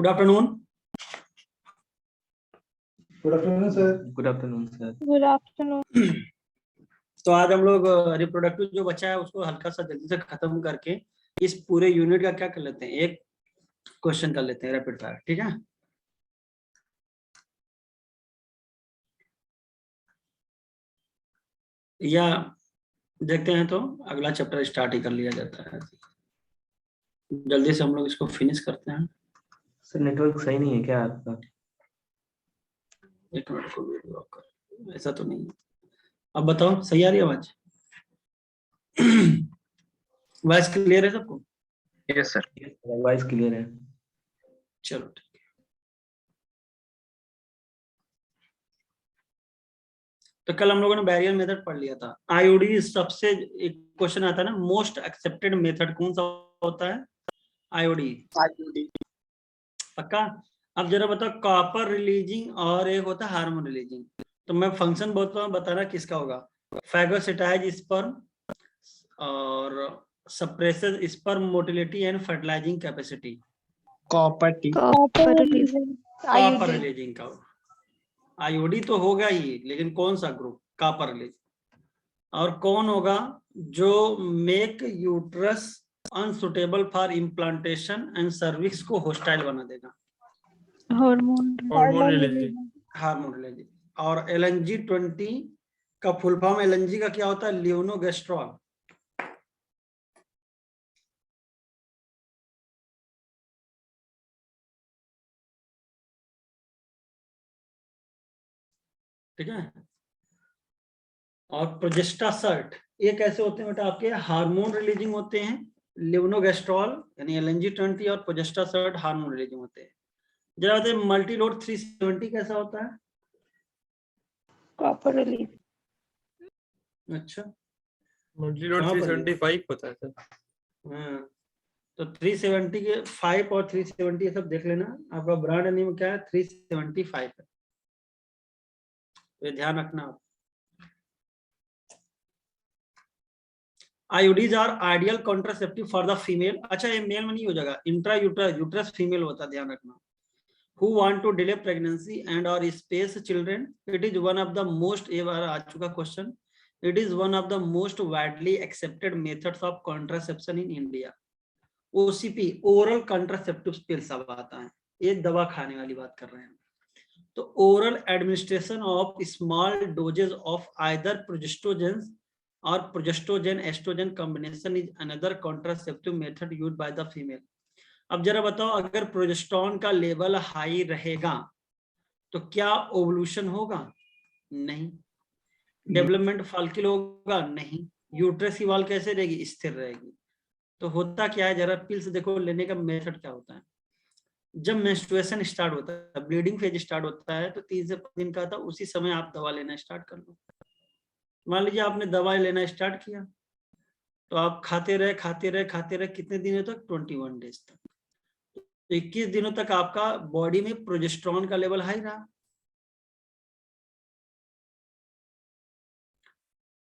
Good afternoon. Good afternoon sir. Good afternoon sir. Good afternoon. तो आज हम लोग रिप्रोडक्टिव जो बचा है उसको हल्का सा जल्दी से खत्म करके इस पूरे यूनिट का क्या कर लेते हैं, एक क्वेश्चन कर लेते हैं रैपिड फायर। ठीक है, या देखते हैं तो अगला चैप्टर स्टार्ट ही कर लिया जाता है। जल्दी से हम लोग इसको फिनिश करते हैं। सर नेटवर्क सही नहीं है क्या आपका? एक मिनट को वीडियो कर, ऐसा तो नहीं है। अब बताओ, सही आ रही है आवाज? वॉइस क्लियर है सबको? यस सर, वॉइस क्लियर है। चलो ठीक है। तो कल हम लोगों ने बैरियर मेथड पढ़ लिया था। आईओडी सबसे एक क्वेश्चन आता है ना, मोस्ट एक्सेप्टेड मेथड कौन सा होता है? आईओडी। पक्का? अब जरा बताओ, कॉपर रिलीजिंग और एक होता है हार्मोन रिलीजिंग। तो मैं फंक्शन बोलता हूँ, बताना किसका होगा। फैगोसाइटाइज स्पर्म और suppresses sperm motility and fertilising capacity. Copper releasing का आईओडी तो होगा ही, लेकिन कौन सा ग्रुप? Copper releasing. और कौन होगा जो make uterus unsuitable for implantation and cervix को होस्टाइल बना देगा? Hormone releasing. और LNG-20 का फुल फॉर्म LNG का क्या होता है? लियोनोगेस्ट्रॉल। ठीक है। और प्रोजेस्टासर्ट, ये कैसे होते हैं बेटा? आपके हार्मोन रिलीजिंग होते हैं। लियोनोगेस्ट्रॉल यानी LNG-20 और प्रोजेस्टासर्ट हार्मोन रिलीजिंग होते हैं। जरा बताइए, मल्टीलोड 370 कैसा होता है? Copper releasing. अच्छा, मल्टीलोड कहाँ पर 375 होता है सर। हाँ, तो 370 के 5 और 370 ये सब देख लेना। आपका ब्रांड नेम क्या है? 375 है, ये ध्यान रखना आप। IUDs are ideal contraceptive for the female. अच्छा, ये मेल में नहीं हो जाएगा, इंट्रा यूट्रस, यूट्रस फीमेल होता है, ध्यान रखना। Who want to delay pregnancy and or space children? It is one of the most, ये बार आ चुका question. It is one of the most widely accepted methods of contraception in India. OCP, oral contraceptive pills अब आता है, ये दवा खाने वाली बात कर रहे हैं। तो oral administration of small doses of either progestogens or progestogen estrogen combination is another contraceptive method used by the female. अब जरा बताओ, अगर प्रोजेस्टेरॉन का लेवल हाई रहेगा तो क्या ओवुलेशन होगा? नहीं। डेवलपमेंट फॉलिकल होगा? नहीं। यूट्रस की वॉल कैसे रहेगी? स्थिर रहेगी। तो होता क्या है, जरा पिल्स देखो लेने का मेथड क्या होता है। जब मेंस्ट्रुएशन स्टार्ट होता है, ब्लीडिंग फेज स्टार्ट होता है, तो 3 से 5 दिन का था, उसी समय आप दवा लेना स्टार्ट कर लो। मान लीजिए आपने दवाई लेना स्टार्ट किया, तो आप खाते रहे कितने दिनों तक? 21 डेज तक। 21 दिनों तक आपका बॉडी में प्रोजेस्टेरॉन का लेवल हाई रहा।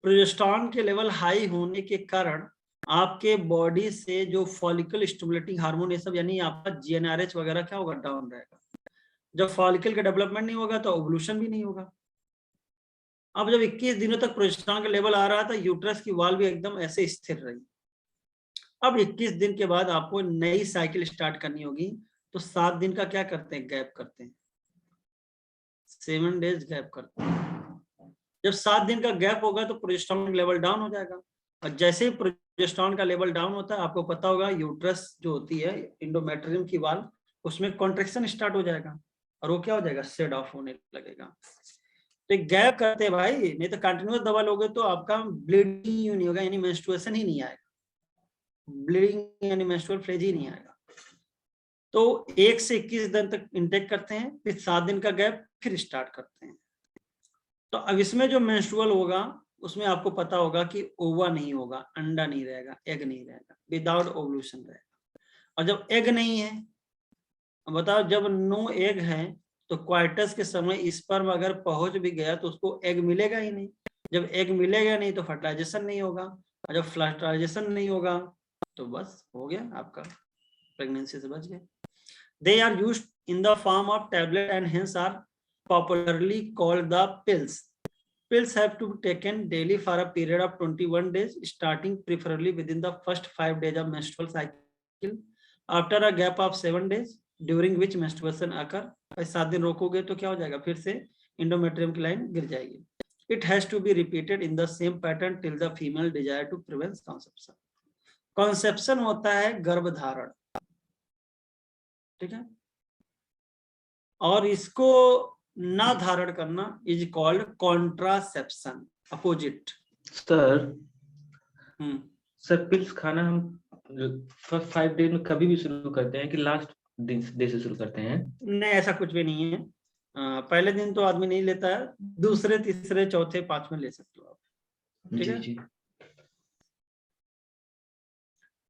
प्रोजेस्टेरॉन के लेवल हाई होने के कारण आपके बॉडी से जो फॉलिकल स्टिमुलेटिंग हार्मोन ये सब, यानी आपका GnRH वगैरह क्या होगा? डाउन रहेगा। जब फॉलिकल का डेवलपमेंट नहीं होगा तो ओवुलेशन भी नहीं होगा। अब जब 21 दिनों तक प्रोजेस्टेरॉन का लेवल आ रहा था, यूट्रस की वॉल भी एकदम ऐसे स्थिर रही। अब 21 दिन के बाद आपको नई साइकिल स्टार्ट करनी होगी, तो 7 दिन का क्या करते हैं? गैप करते हैं, 7 डेज गैप करते हैं। जब 7 दिन का गैप होगा तो प्रोजेस्टेरॉन लेवल डाउन हो जाएगा। और जैसे ही प्रोजेस्टेरॉन का लेवल डाउन होता है, आपको पता होगा यूट्रस जो होती है, एंडोमेट्रियम की वॉल, उसमें कॉन्ट्रैक्शन स्टार्ट हो जाएगा और वो क्या हो जाएगा? शेड ऑफ होने लगेगा। तो गैप करते हैं भाई, नहीं तो कंटिन्यूअस दवा लोगे तो आपका ब्लीडिंग नहीं होगा, यानी मेंस्ट्रुएशन ही नहीं आएगा, ब्लीडिंग यानी मेंस्ट्रुअल फेज ही नहीं आएगा। तो 1 से 21 दिन तक इंटेक करते हैं, फिर 7 दिन का गैप, फिर स्टार्ट करते हैं। तो अब इसमें जो मेंस्ट्रुअल होगा उसमें आपको पता होगा कि ओवा नहीं होगा, अंडा नहीं रहेगा, एग नहीं रहेगा, विदाउट ओवुलेशन रहेगा। और जब एग नहीं है, बताओ, जब नो एग है तो क्वार्टस के समय स्पर्म अगर पहुंच भी गया तो उसको एग मिलेगा ही नहीं। जब एग मिलेगा नहीं तो फर्टिलाइजेशन नहीं होगा, और जब फर्टिलाइजेशन नहीं होगा तो बस हो गया, आपका प्रेगनेंसी से बच गए। They are used in the form of tablet and hence are popularly called the pills. Pills have to be taken daily for a period of 21 days, starting preferably within the first 5 days of menstrual cycle, after a gap of 7 days during which menstruation occur. 7 दिन रोकोगे तो क्या हो जाएगा, फिर से endometrium की line गिर जाएगी. It has to be repeated in the same pattern till the female desire to prevent conception. Conception होता है गर्भधारण, ठीक है, और इसको ना धारण करना is called contraception, opposite. Sir pills खाना हम फर्स्ट 5 डेज में कभी भी शुरू करते हैं कि लास्ट डे से शुरू करते हैं? नहीं, ऐसा कुछ भी नहीं है. पहले दिन तो आदमी नहीं लेता है, दूसरे तीसरे चौथे पांचवें ले सकते हो आप, ठीक है. जी.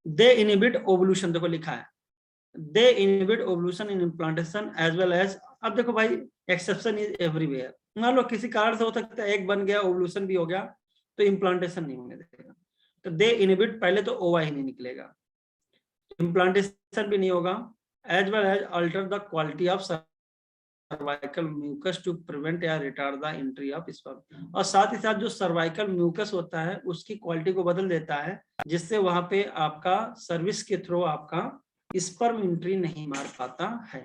दे इनहिबिट ओवुलेशन, देखो लिखा है दे इनहिबिट ओवुलेशन इन इम्प्लांटेशन एज वेल एज. अब देखो भाई, एक्सेप्शन इज एवरीवेयर. मान लो किसी कारण से हो सकता है एग बन गया, ओवुलेशन भी हो गया, तो इम्प्लांटेशन नहीं होने देगा. तो दे इनहिबिट, पहले तो ओवा ही नहीं निकलेगा, इम्प्लांटेशन भी नहीं होगा, as well as alter the quality of cervical mucus to prevent या retard the entry of sperm. और साथ ही साथ जो सर्वाइकल म्यूकस होता है उसकी क्वालिटी को बदल देता है, जिससे वहां पे आपका सर्विस के थ्रू आपका स्पर्म एंट्री नहीं मार पाता है.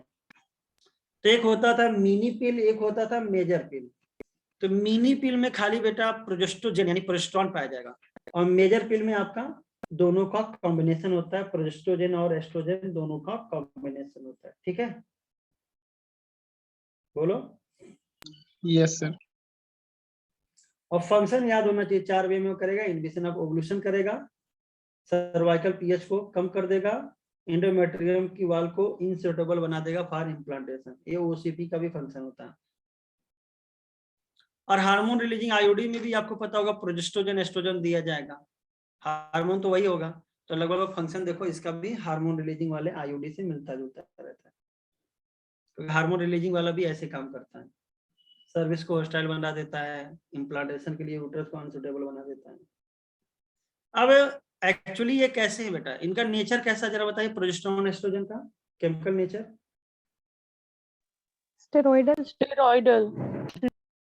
तो एक होता था मिनी पिल, एक होता था मेजर पिल. तो मिनी पिल में खाली बेटा प्रोजेस्ट्रोजेन यानी प्रोजेस्टेरॉन पाया जाएगा, और मेजर पिल में आपका दोनों का कॉम्बिनेशन होता है, प्रोजेस्ट्रोजेन और एस्ट्रोजेन दोनों का कॉम्बिनेशन होता है, ठीक है. बोलो. Yes sir. और फंक्शन याद होना चाहिए, 4 वे में करेगा. इनहिबिशन ऑफ ओवुलेशन करेगा, सर्वाइकल पीएच को कम कर देगा, एंडोमेट्रियम की वाल को इनसुटेबल बना देगा फॉर इम्प्लांटेशन. ये ओसीपी का भी फंक्शन होता है. और हार्मोन रिलीजिंग आईओडी में भी आपको पता होगा प्रोजेस्ट्रोजन एस्ट्रोजन दिया जाएगा, हार्मोन तो वही होगा. तो लगभग फंक्शन देखो इसका भी हार्मोन रिलीजिंग वाले आईओडी से मिलता जुलता रहता है, क्योंकि हार्मोन रिलीजिंग वाला भी ऐसे काम करता है, सर्विस को हॉस्टाइल बना देता है, इम्प्लांटेशन के लिए यूट्रस को अनसुटेबल बना देता है. अब एक्चुअली ये कैसे है बेटा, इनका नेचर कैसा जरा बताइए, प्रोजेस्टेरॉन एस्ट्रोजन का chemical nature. Steroidal.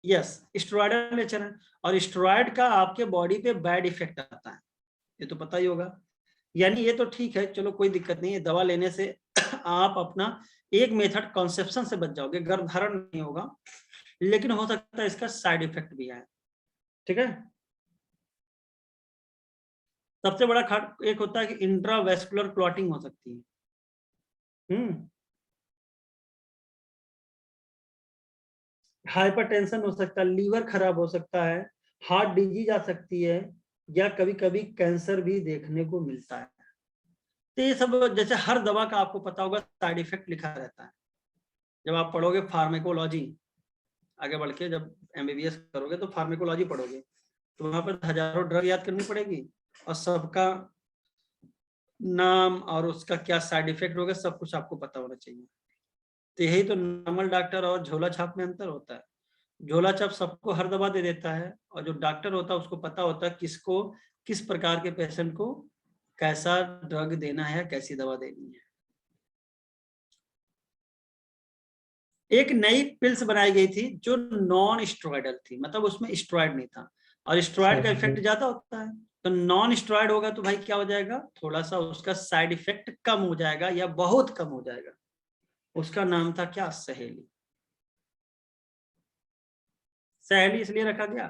Yes, steroidal nature है, और स्टेरॉइड का आपके बॉडी पे बैड इफेक्ट आता है, ये तो पता ही होगा. यानी ये तो ठीक है, चलो कोई दिक्कत नहीं है, दवा लेने से आप अपना एक मेथड कॉन्सेप्शन से बच जाओगे, गर्भधारण नहीं होगा, लेकिन हो सकता है इसका साइड इफेक्ट भी आए, ठीक है. सबसे बड़ा एक होता है कि इंट्रावेस्कुलर क्लॉटिंग हो सकती है, हाइपरटेंशन हो सकता है, लीवर खराब हो सकता है, हार्ट डिजीज आ सकती है, या कभी कभी कैंसर भी देखने को मिलता है. तो ये सब जैसे हर दवा का आपको पता होगा साइड इफेक्ट लिखा रहता है. जब आप पढ़ोगे फार्मेकोलॉजी, आगे बढ़ के जब एमबीबीएस करोगे तो फार्मेकोलॉजी पढ़ोगे, तो वहां पर हजारों ड्रग याद करनी पड़ेगी, और सबका नाम और उसका क्या साइड इफेक्ट होगा सब कुछ आपको पता होना चाहिए. तो यही तो नॉर्मल डॉक्टर और झोला छाप में अंतर होता है. झोला छाप सबको हर दवा दे देता है, और जो डॉक्टर होता है उसको पता होता है किसको किस प्रकार के पेशेंट को कैसा ड्रग देना है, कैसी दवा देनी है. एक नई पिल्स बनाई गई थी जो नॉन स्टेरॉइडल थी, मतलब उसमें स्टेरॉइड नहीं था, और स्टेरॉइड का इफेक्ट ज्यादा होता है. तो नॉन स्टेरॉइड होगा तो भाई क्या हो जाएगा, थोड़ा सा उसका साइड इफेक्ट कम हो जाएगा या बहुत कम हो जाएगा. उसका नाम था क्या, सहेली. सहेली इसलिए रखा गया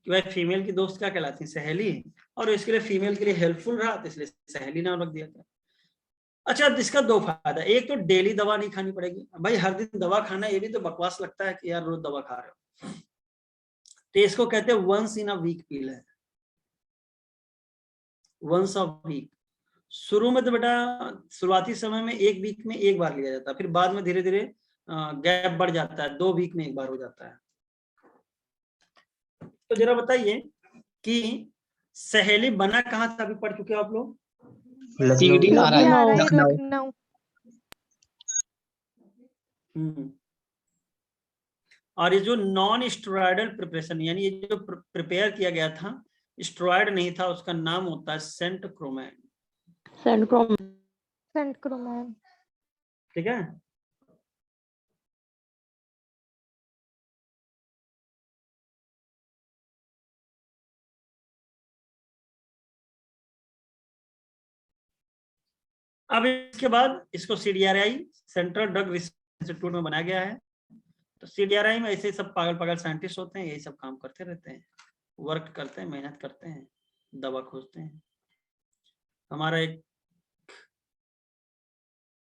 कि भाई फीमेल की दोस्त क्या कहलाती है, सहेली, और इसके लिए फीमेल के लिए हेल्पफुल रहा, तो इसलिए सहेली नाम रख दिया गया. अच्छा, इसका 2 फायदा, एक तो डेली दवा नहीं खानी पड़ेगी. भाई हर दिन दवा खाना ये भी तो बकवास लगता है कि यार रोज दवा खा रहे हो. तो इसको कहते हैं वंस इन अ वीक पिल है, वंस अ वीक. शुरू में तो बेटा शुरुआती समय में 1 वीक में 1 बार लिया जाता है, फिर बाद में धीरे धीरे गैप बढ़ जाता है, 2 वीक में 1 बार हो जाता है. तो जरा बताइए कि सहेली बना कहाँ था, अभी पढ़ चुके हो आप लोग. लखनऊ. और ये जो नॉन स्टेरॉइडल प्रिपरेशन, यानी ये जो प्रिपेयर किया गया था, स्टेरॉइड नहीं था, उसका नाम होता है सेंटक्रोमैन. सेंटक्रोमैन. ठीक है. अब इसके बाद इसको CDRI central drug research institute में बनाया गया है। तो CDRI में ऐसे सब पागल पागल साइंटिस्ट होते हैं, यही सब काम करते रहते हैं, वर्क करते हैं, मेहनत करते हैं, दवा खोजते हैं। हमारा एक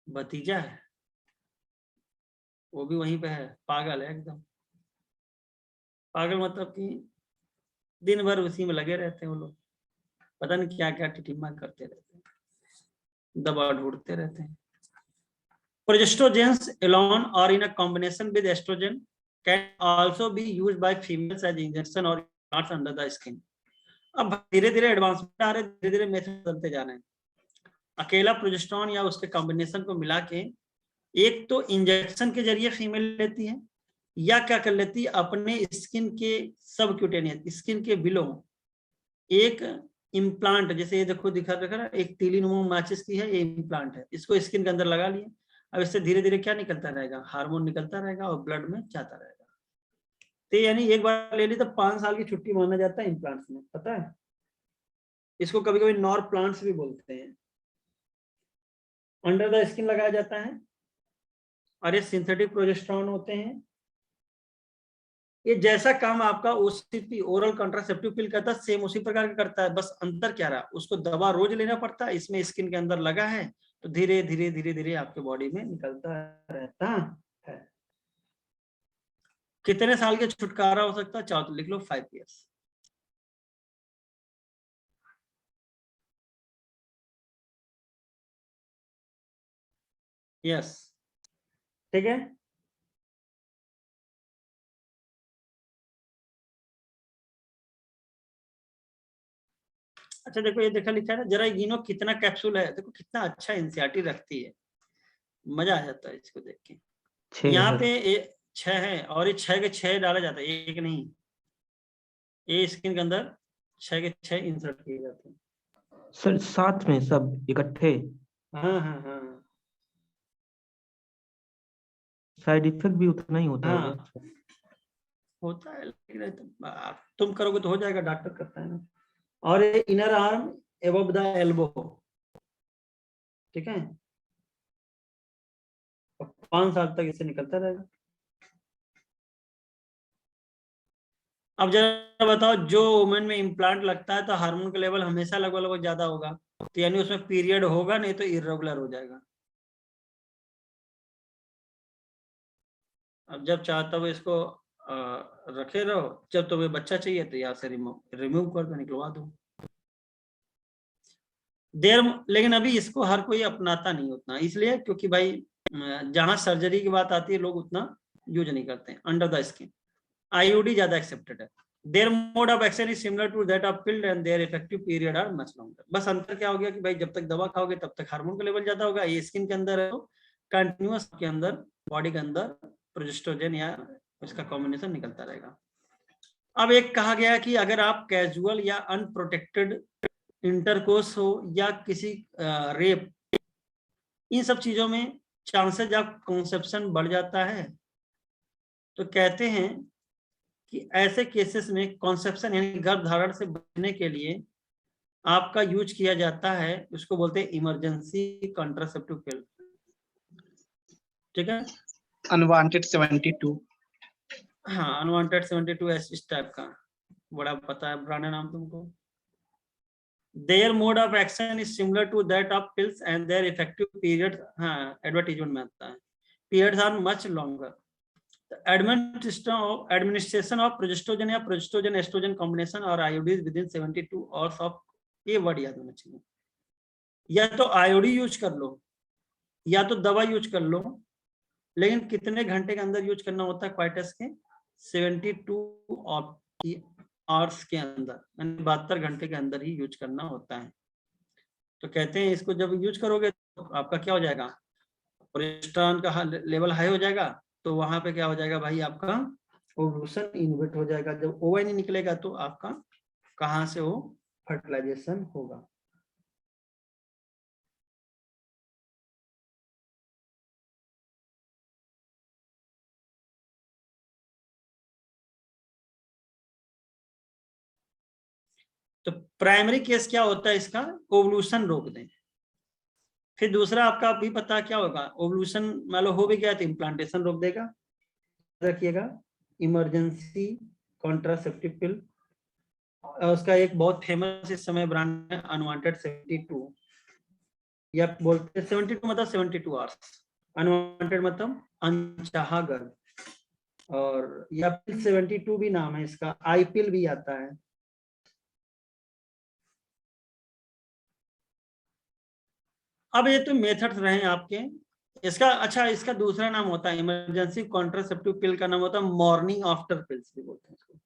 भतीजा है, वो भी वहीं पे है, पागल है एकदम। पागल मतलब कि दिन भर उसी में लगे रहते हैं वो लोग, पता नहीं क्या क्या टिटिम्मा करते रहते हैं, दवा ढूंढते रहते हैं। Progestogens alone or in a combination with estrogen can also be used by females as injection or implants under the skin. अब धीरे धीरे एडवांसमेंट आ रहे, धीरे धीरे मेथड बदलते जा रहे हैं। अकेला प्रोजेस्टेरोन या उसके कॉम्बिनेशन को मिला के एक तो इंजेक्शन के जरिए फीमेल लेती है, या क्या कर लेती है, अपने स्किन के सबक्यूटेनियस स्किन के बिलो एक इम्प्लांट, जैसे ये देखो दिखा रखा, एक तीली नुमा माचिस की है, ये इम्प्लांट है, इसको स्किन के अंदर लगा लिया। अब इससे धीरे धीरे क्या निकलता रहेगा, हार्मोन निकलता रहेगा और ब्लड में जाता रहेगा। तो यानी एक बार ले ली तो 5 साल की छुट्टी माना जाता है इम्प्लांट्स में, पता है। इसको कभी कभी नॉर प्लांट्स भी बोलते हैं। अंडर द स्किन लगाया जाता है और ये सिंथेटिक प्रोजेस्टेरोन होते हैं। ये जैसा काम आपका OCP ओरल कंट्रासेप्टिव पिल करता है, सेम उसी प्रकार का करता है, बस अंतर क्या रहा, उसको दवा रोज लेना पड़ता है, इसमें स्किन के अंदर लगा है तो धीरे धीरे धीरे धीरे आपके बॉडी में निकलता रहता है। कितने साल के छुटकारा हो सकता है, चाहो तो लिख लो 5 years। यस, ठीक है। अच्छा देखो, ये देखा लिखा है ना, जरा गिनो कितना कैप्सूल है, देखो कितना अच्छा एनसीईआरटी रखती है, मजा आ जाता है इसको देख के। 6 यहाँ है पे 6 है और ये 6 के 6 डाला जाता है, एक नहीं, ये स्किन के अंदर 6 के 6 इंसर्ट किए जाते हैं। सर, साथ में सब इकट्ठे? हाँ हाँ हाँ साइड इफेक्ट भी उतना ही होता होगा? हाँ होता है, लेकिन तुम करोगे तो हो जाएगा, डॉक्टर करता है ना। और ये inner arm above the elbow, ठीक है, 5 साल तक इसे निकलता रहेगा। अब जरा बताओ, जो वुमेन में इम्प्लांट लगता है तो हार्मोन का लेवल हमेशा लगभग लगभग ज्यादा होगा, तो यानी उसमें पीरियड होगा नहीं तो इरेगुलर हो जाएगा। अब जब चाहता हो इसको रखे रहो, जब तुम्हें बच्चा चाहिए तो यहाँ से रिमूव कर दो, निकलवा दो देर। लेकिन अभी इसको हर कोई अपनाता नहीं उतना, इसलिए क्योंकि भाई जहां सर्जरी की बात आती है लोग उतना यूज नहीं करते हैं। अंडर द स्किन IUD ज्यादा एक्सेप्टेड है। Their mode of action is similar to that of pill and their effective period are much longer. बस अंतर क्या हो गया कि भाई जब तक दवा खाओगे तब तक हार्मोन का लेवल ज्यादा होगा, ये स्किन के अंदर है तो कंटिन्यूअस के अंदर बॉडी के अंदर प्रोजेस्टेरोन या इसका कॉम्बिनेशन निकलता रहेगा। अब एक कहा गया कि अगर आप कैजुअल या अनप्रोटेक्टेड इंटरकोर्स हो या किसी रेप, इन सब चीजों में चांसेस ऑफ कंसेप्शन बढ़ जाता है, तो कहते हैं कि ऐसे केसेस में कॉन्सेप्शन यानी गर्भधारण से बचने के लिए आपका यूज किया जाता है, उसको बोलते हैं इमरजेंसी कॉन्ट्रासेप्टिव पिल, ठीक है। अनवांटेड 72। हाँ, अनवांटेड 72 इस टाइप का, बड़ा पता है ब्रांड नाम तुमको। Their mode of action is similar to that of pills and their effective period, हाँ एडवर्टीजमेंट में आता है, periods are much longer. Administration of progestogen या progestogen estrogen combination or IUDs within 72 hours of, ये word याद होना चाहिए, या तो IUD यूज कर लो या तो दवा यूज कर लो, लेकिन कितने घंटे के अंदर यूज करना होता है क्वाइटस के, 72 आवर्स के अंदर, यानी 72 घंटे के अंदर ही यूज करना होता है। तो कहते हैं इसको जब यूज करोगे तो आपका क्या हो जाएगा, प्रोजेस्टेरोन का लेवल हाई हो जाएगा, तो वहां पे क्या हो जाएगा भाई, आपका ओव्यूलेशन इनहिबिट हो जाएगा। जब ओवाई नहीं निकलेगा तो आपका कहाँ से वो फर्टिलाइजेशन होगा। तो प्राइमरी केस क्या होता है इसका, ओवल्यूशन रोक दें, फिर दूसरा आपका भी पता क्या होगा, ओवल्यूशन मान लो हो भी गया तो इम्प्लांटेशन रोक देगा, रखिएगा। इमरजेंसी कॉन्ट्रासेप्टिव पिल, उसका एक बहुत फेमस इस समय ब्रांड है अनवांटेड 72, या बोलते हैं 72 मतलब 72 आवर्स, अनवांटेड मतलब अनचाहा गर्भ, और या पिल 72 भी नाम है इसका, आई पिल भी आता है। अब ये तो मेथड्स रहे आपके। इसका अच्छा, इसका दूसरा नाम होता है इमरजेंसी कॉन्ट्रासेप्टिव पिल का नाम होता है मॉर्निंग आफ्टर पिल्स भी बोलते हैं इसको।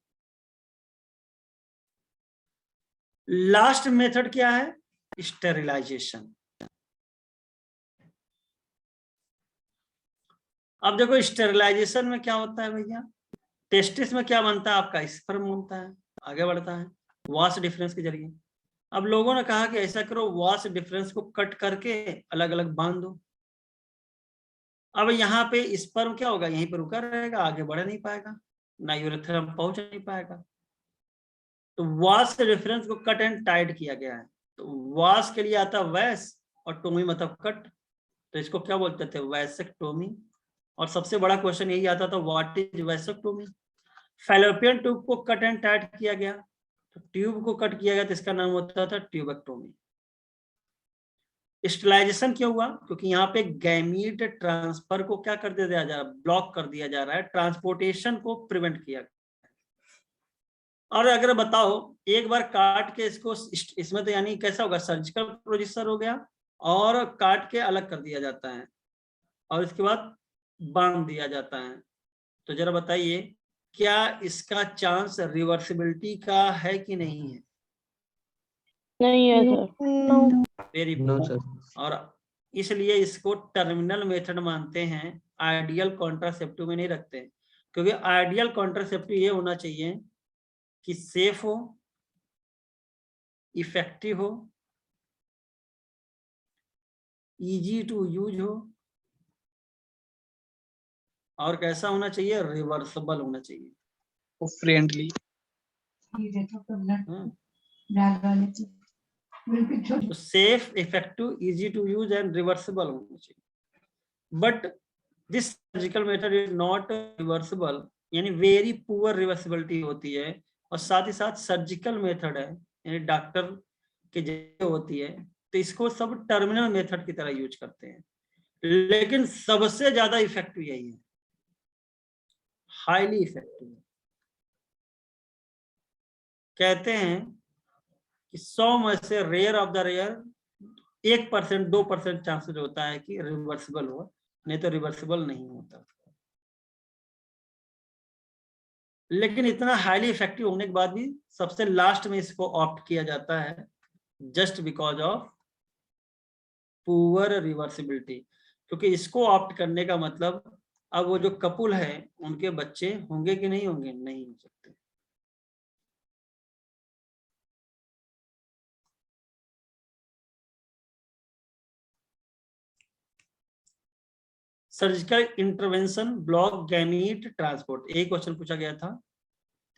लास्ट मेथड क्या है, स्टेरिलाइजेशन। अब देखो स्टेरिलाइजेशन में क्या होता है भैया, टेस्टिस में क्या बनता है आपका, स्पर्म बनता है, आगे बढ़ता है वास डिफरेंस के जरिए। अब लोगों ने कहा कि ऐसा करो, वास डिफरेंस को कट करके अलग अलग बांध दो। अब यहाँ पे स्पर्म क्या होगा, यहीं पर रुका रहेगा, आगे बढ़ नहीं पाएगा, ना यूरेथ्रम पहुंच नहीं पाएगा। तो वास डिफरेंस को कट एंड टाइट किया गया है। तो वास के लिए आता वैस और टोमी मतलब कट, तो इसको क्या बोलते थे, वैसेक्टोमी। और सबसे बड़ा क्वेश्चन यही आता था, what is vasectomy. Fallopian tube को कट एंड टाइट किया गया, तो ट्यूब को कट किया गया तो इसका नाम होता था ट्यूबेक्टोमी। स्टेरिलाइजेशन क्यों हुआ, क्योंकि यहाँ पे गैमीट ट्रांसफर को क्या कर दिया जा रहा है, ब्लॉक कर दिया जा रहा है, ट्रांसपोर्टेशन को प्रिवेंट किया गया। और अगर बताओ एक बार काट के इसको, इसमें तो यानी कैसा होगा, सर्जिकल प्रोसीजर हो गया, और काट के अलग कर दिया जाता है और इसके बाद बांध दिया जाता है। तो जरा बताइए क्या इसका चांस रिवर्सिबिलिटी का है कि नहीं है? नहीं है सर। Very no sir. और इसलिए इसको टर्मिनल मेथड मानते हैं, आइडियल कॉन्ट्रासेप्टिव में नहीं रखते, क्योंकि आइडियल कॉन्ट्रासेप्टिव ये होना चाहिए कि सेफ हो, इफेक्टिव हो, इजी टू यूज हो, और कैसा होना चाहिए, रिवर्सिबल होना चाहिए। फ्रेंडली। तो safe, effective, easy to use and reversible होना चाहिए। But this surgical method is not reversible, यानी वेरी पुअर रिवर्सिबिलिटी होती है, और साथ ही साथ सर्जिकल मेथड है, यानी डॉक्टर के जैसे होती है, तो इसको सब टर्मिनल मेथड की तरह यूज करते हैं। लेकिन सबसे ज्यादा इफेक्टिव यही है, हाईली इफेक्टिव। कहते हैं कि 100 में से rare of the rare 1% 2% chances होता है कि रिवर्सिबल हो, नहीं तो रिवर्सिबल नहीं होता। लेकिन इतना हाईली इफेक्टिव होने के बाद भी सबसे लास्ट में इसको ऑप्ट किया जाता है, just because of poor reversibility. क्योंकि इसको ऑप्ट करने का मतलब, अब वो जो कपुल है उनके बच्चे होंगे कि नहीं होंगे, नहीं हो सकते। Surgical intervention block gamete transport, एक क्वेश्चन पूछा गया था।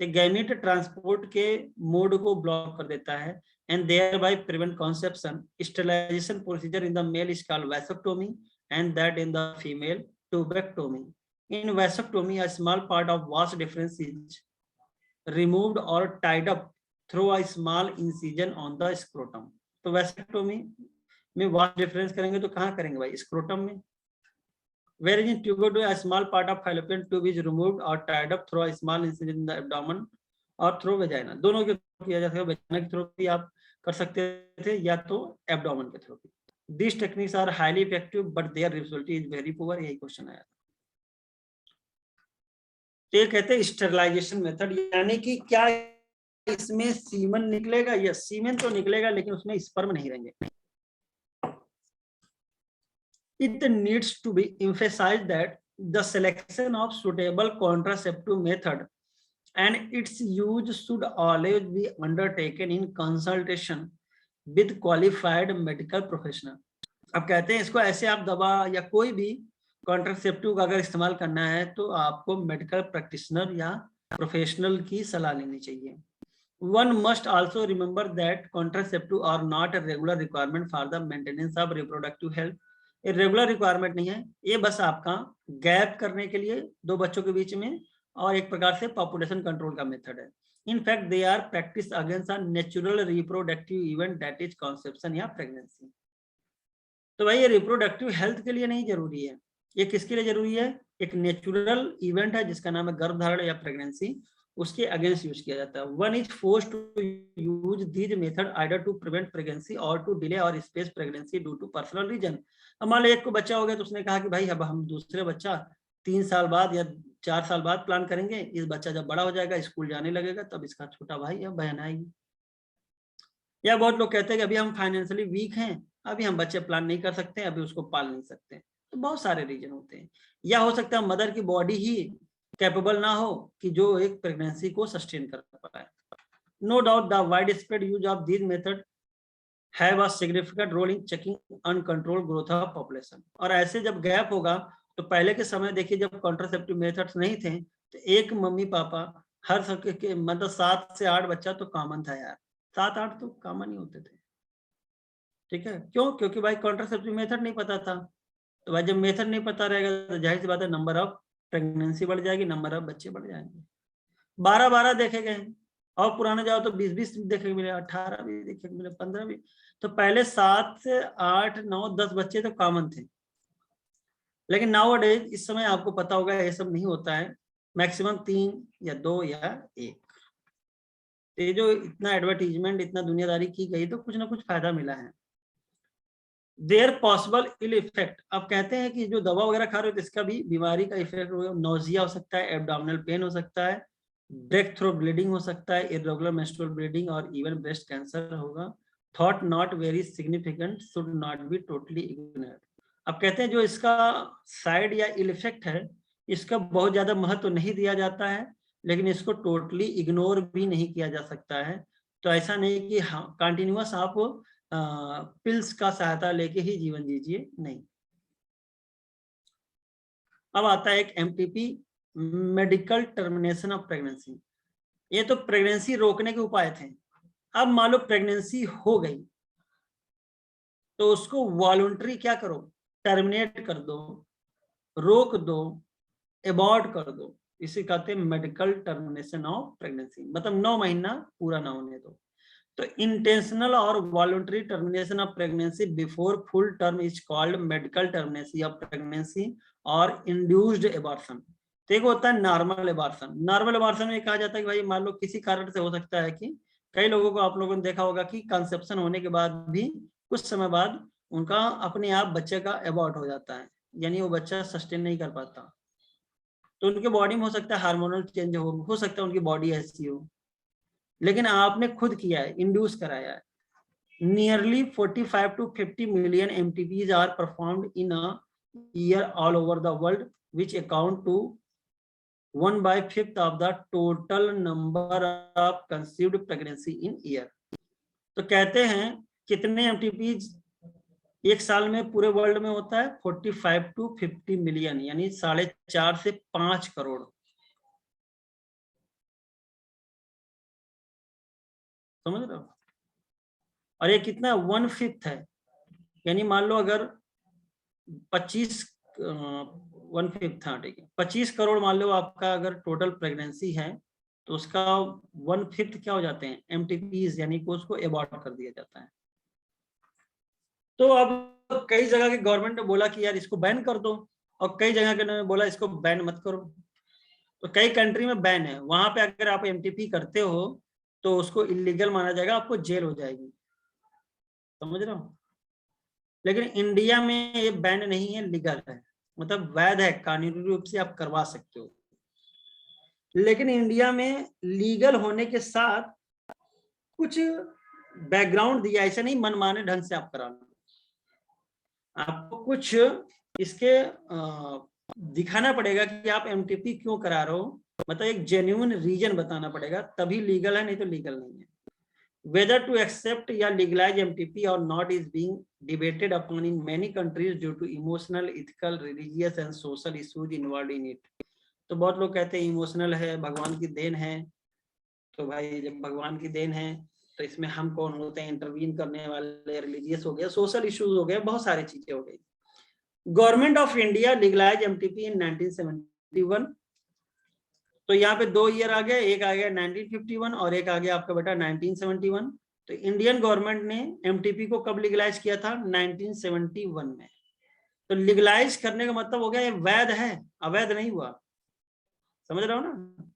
तो गैमीट ट्रांसपोर्ट के मोड को ब्लॉक कर देता है, and thereby prevent conception. Sterilization procedure in the male is called vasectomy, and that in the female tubectomy. In vasectomy, a small part of vas deferens is removed or tied up through a small incision on the scrotum. तो vasectomy में vas deferens करेंगे तो कहाँ करेंगे भाई, scrotum में। Whereas in tubectomy, a small part of fallopian tube is removed or tied up through a small incision in the abdomen और through vagina, दोनों के थ्रू किया जा सकता है। वेजाइना के थ्रू भी आप कर सकते थे या तो एब्डोमेन के थ्रू भी। This techniques are highly effective but their result is very poor, यही क्वेश्चन आया था। तो ये कहते हैं स्टेरिलाइजेशन मेथड, यानी कि क्या इसमें सीमन निकलेगा, या सीमन तो निकलेगा लेकिन उसमें स्पर्म नहीं रहेंगे। It needs to be emphasized that the selection of suitable contraceptive method and its use should always be undertaken in consultation with qualified medical professional. अब कहते हैं इसको ऐसे, आप दवा या कोई भी कॉन्ट्रासेप्टिव का अगर इस्तेमाल करना है तो आपको मेडिकल प्रैक्टिशनर या प्रोफेशनल की सलाह लेनी चाहिए। One must also remember that contraceptive are not a regular requirement for the maintenance of reproductive health. ये रेगुलर रिक्वायरमेंट नहीं है, ये बस आपका गैप करने के लिए दो बच्चों के बीच में और एक प्रकार से पॉपुलेशन कंट्रोल का मेथड है. In fact, they are practiced against a natural reproductive event that is conception या pregnancy. तो भाई ये रिप्रोडक्टिव हेल्थ के लिए नहीं जरूरी है, ये किसके लिए जरूरी है? एक नेचुरल इवेंट है जिसका नाम है गर्भधारण या प्रेगनेंसी, उसके अगेंस्ट यूज किया जाता है. One is forced to use this method either to prevent pregnancy और टू डिले और space pregnancy due to personal reason. अब मान लो एक को बच्चा हो गया तो उसने कहा कि भाई अब हम दूसरे बच्चा 3 साल बाद या 4 साल बाद प्लान करेंगे, इस बच्चा जब बड़ा हो जाएगा स्कूल जाने लगेगा तब इसका छोटा भाई या बहन आएगी. या बहुत लोग कहते हैं कि अभी हम फाइनेंशियली वीक हैं, अभी हम बच्चे प्लान नहीं कर सकते, अभी उसको पाल नहीं सकते. तो बहुत सारे रीजन होते हैं. या हो सकता है मदर की बॉडी ही कैपेबल ना हो कि जो एक प्रेगनेंसी को सस्टेन कर पाए. No doubt the wide spread use of this method have a significant role in checking uncontrolled growth of population. और ऐसे जब गैप होगा तो पहले के समय देखिए जब कॉन्ट्रासेप्टिव मेथड्स नहीं थे तो एक मम्मी पापा हर सबके मतलब 7 से 8 बच्चा तो कॉमन था यार. 7-8 तो कॉमन ही होते थे. ठीक है, क्यों? क्योंकि भाई कॉन्ट्रासेप्टिव मेथड नहीं पता था. तो भाई जब मेथड नहीं पता रहेगा तो जाहिर सी बात है नंबर ऑफ प्रेगनेंसी बढ़ जाएगी, नंबर ऑफ बच्चे बढ़ जाएंगे. 12-12 देखे गए और पुराने जाओ तो 20-20 देखे के मिले, 18 भी देखे के मिले, 15 भी. तो पहले 7 से 8, 9, 10 बच्चे तो कॉमन थे. लेकिन नाउ डेज इस समय आपको पता होगा ये सब नहीं होता है, मैक्सिमम 3 या 2 या 1. ये जो इतना एडवर्टीजमेंट इतना दुनियादारी की गई तो कुछ ना कुछ फायदा मिला है. Their possible ill effect. अब कहते हैं कि जो दवा वगैरह खा रहे हो तो इसका भी बीमारी का इफेक्ट होगा. नोजिया हो सकता है, एब्डोमिनल पेन हो सकता है, ब्रेक थ्रू ब्लीडिंग हो सकता है, इरेगुलर मेंस्ट्रुअल ब्लीडिंग और इवन ब्रेस्ट कैंसर होगा. Thought not very significant, should not be totally ignored. अब कहते हैं जो इसका साइड या इल इफेक्ट है इसका बहुत ज्यादा महत्व नहीं दिया जाता है, लेकिन इसको टोटली इग्नोर भी नहीं किया जा सकता है. तो ऐसा नहीं कि हाँ कंटिन्यूअस आप पिल्स का सहायता लेके ही जीवन जीजिए, नहीं. अब आता है एक MTP, medical termination of pregnancy. ये तो प्रेगनेंसी रोकने के उपाय थे. अब मान लो प्रेगनेंसी हो गई तो उसको वॉलंटरी क्या करो, टर्मिनेट कर दो, रोक दो, एबॉर्ट कर दो. इसे कहते हैं मेडिकल टर्मिनेशन ऑफ प्रेगनेंसी. मतलब 9 महीना पूरा ना होने दो. तो इंटेंशनल और voluntary termination of pregnancy before full term is called medical termination of pregnancy और इंड्यूस्ड एबॉर्शन. तो एक होता है नॉर्मल एबॉर्शन. नॉर्मल एबॉर्शन में कहा जाता है कि भाई मान लो किसी कारण से हो सकता है कि कई लोगों को आप लोगों ने देखा होगा कि कंसेप्शन होने के बाद भी कुछ समय बाद उनका अपने आप बच्चे का एबॉर्ट हो जाता है, यानी वो बच्चा सस्टेन नहीं कर पाता. तो उनके बॉडी में हो सकता है हार्मोनल चेंज हो सकता है उनकी बॉडी ऐसी हो, लेकिन आपने खुद किया है, इंड्यूस कराया है. Nearly 45 to 50 million MTPs are performed in a year all over the world, which account to 1/5 of the total number of conceived pregnancy in year. तो कहते हैं कितने MTPs एक साल में पूरे वर्ल्ड में होता है? 45 to 50 मिलियन, यानी 4.5 से 5 करोड़. समझ रहे हो? और ये कितना 1/5 है, यानी मान लो अगर 25 1/5 था, ठीक है, 25 करोड़ मान लो आपका अगर टोटल प्रेगनेंसी है तो उसका 1/5 क्या हो जाते हैं? एमटीपीज, यानी कि उसको एबॉर्ट कर दिया जाता है. तो अब कई जगह के गवर्नमेंट ने बोला कि यार इसको बैन कर दो, और कई जगह के ने बोला इसको बैन मत करो. तो कई कंट्री में बैन है, वहां पे अगर आप एमटीपी करते हो तो उसको इलीगल माना जाएगा, आपको जेल हो जाएगी. समझ रहे हो? लेकिन इंडिया में ये बैन नहीं है, लीगल है, मतलब वैध है, कानूनी रूप से आप करवा सकते हो. लेकिन इंडिया में लीगल होने के साथ कुछ बैकग्राउंड दिया, ऐसा नहीं मनमाने ढंग से आप करा लो. आपको कुछ इसके दिखाना पड़ेगा कि आप एमटीपी क्यों करा रहे हो, मतलब एक जेन्युइन रीजन बताना पड़ेगा, तभी लीगल है, नहीं तो लीगल नहीं है. Whether to accept या legalize MTP or not is being debated upon in many countries due to emotional, ethical, religious and social issues involved in it. तो बहुत लोग कहते हैं इमोशनल है, भगवान की देन है, तो भाई जब भगवान की देन है तो इसमें हम कौन होते हैं इंटरवीन करने वाले? रिलीजियस हो गया, सोशल इश्यूज हो गए, बहुत सारी चीजें हो गई। Government of India legalise MTP in 1971। तो यहाँ पे 2 ईयर आ गया, एक आ गया 1951 और एक आ गया आपका बेटा 1971। तो इंडियन गवर्नमेंट ने एमटीपी को कब लीगलाइज किया था? 1971 में। तो लीगलाइज करने का मतलब हो गया ये वैध है, अवैध नहीं हुआ, समझ रहे हो ना?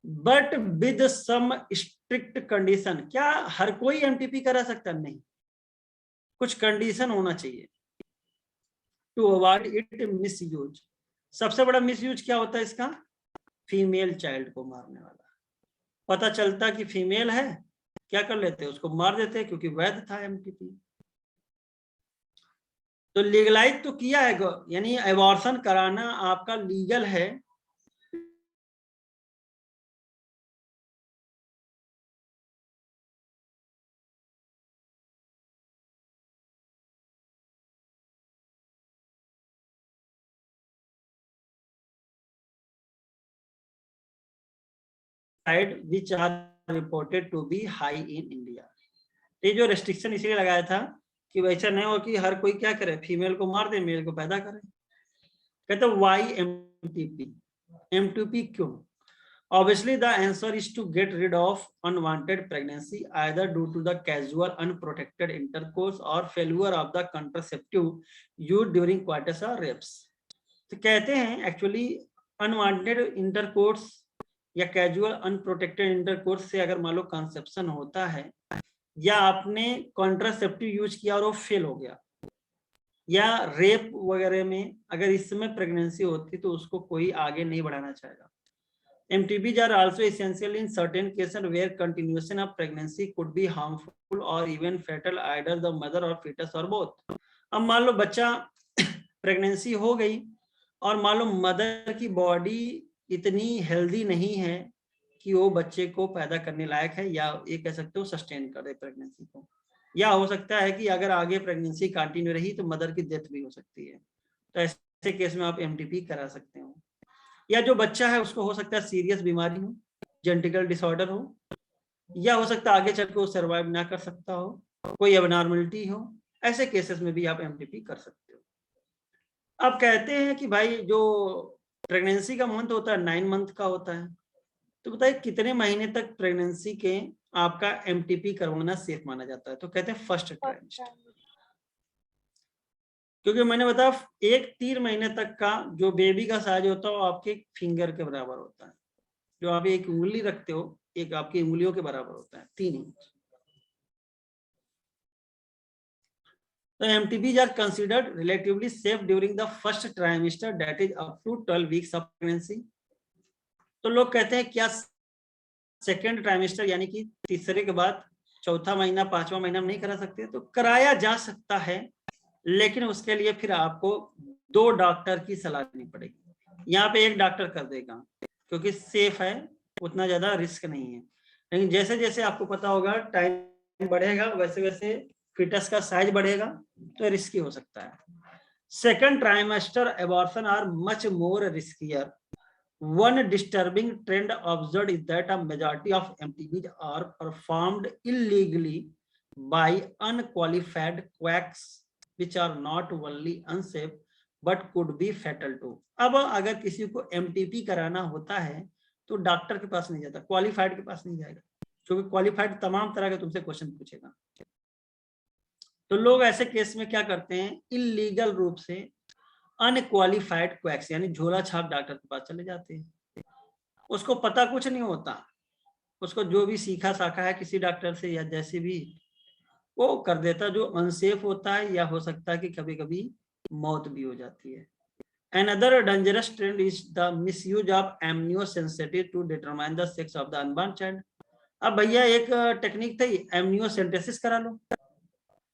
But with some strict condition. क्या हर कोई एमटीपी करा सकता? नहीं, कुछ कंडीशन होना चाहिए टू अवॉइड इट मिसयूज। सबसे बड़ा मिसयूज क्या होता है इसका? फीमेल चाइल्ड को मारने वाला। पता चलता कि फीमेल है, क्या कर लेते हैं? उसको मार देते हैं, क्योंकि वैध था एमटीपी। तो लीगलाइज तो किया है, यानी एबॉर्शन कराना आपका लीगल है। which are reported to be high in India। ये जो रेस्ट्रिक्शन इसलिए लगाया था कि वैसा नहीं हो कि हर कोई क्या करे, फीमेल को मार दे, मेल को पैदा करे। कहते वाई एमटीपी? एमटीपी क्यों? Obviously the answer is to get rid of unwanted pregnancy either due to the casual unprotected intercourse or failure of the contraceptive used during coitus or rapes। तो कहते हैं actually unwanted intercourse या casual unprotected intercourse से अगर मान लो conception होता है या आपने कॉन्ट्रासेप्टिव यूज किया और वो फेल हो गया, या रेप वगैरह में अगर इस समय प्रेगनेंसी होती तो उसको कोई आगे नहीं बढ़ाना चाहेगा। MTBs are also essential in certain cases where continuation of pregnancy could be harmful or even fatal either the mother or fetus or both। अब मान लो बच्चा प्रेगनेंसी हो गई और मान लो मदर की बॉडी इतनी हेल्दी नहीं है कि वो बच्चे को पैदा करने लायक है, या ये कह सकते हो सस्टेन करे प्रेगनेंसी को, या हो सकता है कि अगर आगे प्रेगनेंसी कंटिन्यू रही तो मदर की डेथ भी हो सकती है। तो ऐसे केस में आप MTP करा सकते हो। या जो बच्चा है उसको हो सकता है सीरियस बीमारी हो, जेनेटिकल डिसऑर्डर हो, या हो सकता है आगे चल के वो सर्वाइव ना कर सकता हो, कोई एबनॉर्मलिटी हो, ऐसे केसेस में भी आप MTP कर सकते हो। अब कहते हैं कि भाई जो प्रेगनेंसी का मंथ होता है 9 मंथ का होता है, तो बताइए कितने महीने तक प्रेगनेंसी के आपका MTP करवाना सेफ माना जाता है? तो कहते हैं फर्स्ट ट्राइमेस्टर। क्योंकि मैंने बताया 1-3 महीने तक का जो बेबी का साइज होता है वो आपके फिंगर के बराबर होता है। जो आप एक उंगली रखते हो, एक आपकी उंगलियों के बराबर होता है, 3 इंच। तो MTBs are considered relatively safe during the first trimester, that is up to 12 weeks of pregnancy। तो लोग कहते हैं क्या सेकेंड ट्राइमेस्टर यानी कि तीसरे के बाद चौथा महीना 5वां महीना नहीं करा सकते? तो कराया जा सकता है, लेकिन उसके लिए फिर आपको 2 डॉक्टर की सलाह लेनी पड़ेगी। यहाँ पे एक डॉक्टर कर देगा क्योंकि सेफ है, उतना ज्यादा रिस्क नहीं है। लेकिन जैसे जैसे आपको पता होगा टाइम बढ़ेगा वैसे वैसे फिटस का साइज बढ़ेगा, तो रिस्की हो सकता है। Second trimester abortion are much more riskier. One disturbing trend observed is that a majority of MTBs are performed illegally by unqualified quacks, which are not only unsafe but could be fatal too। अब अगर किसी को MTP कराना होता है तो doctor के पास नहीं जाता, क्वालिफाइड के पास नहीं जाएगा, क्योंकि क्वालिफाइड तमाम तरह के तुमसे क्वेश्चन पूछेगा। तो लोग ऐसे केस में क्या करते हैं, इलीगल रूप से अनक्वालिफाइड क्वैक्स यानी झोला छाप डॉक्टर के पास चले जाते हैं। उसको पता कुछ नहीं होता, उसको जो भी सीखा साखा है किसी डॉक्टर से या जैसे भी वो कर देता, जो अनसेफ होता है, या हो सकता है कि कभी कभी मौत भी हो जाती है। Another dangerous trend is the misuse of amniocentesis to determine the sex of the unborn child। अब भैया एक टेक्निक थी एमनियोसेंटेसिस करा लो।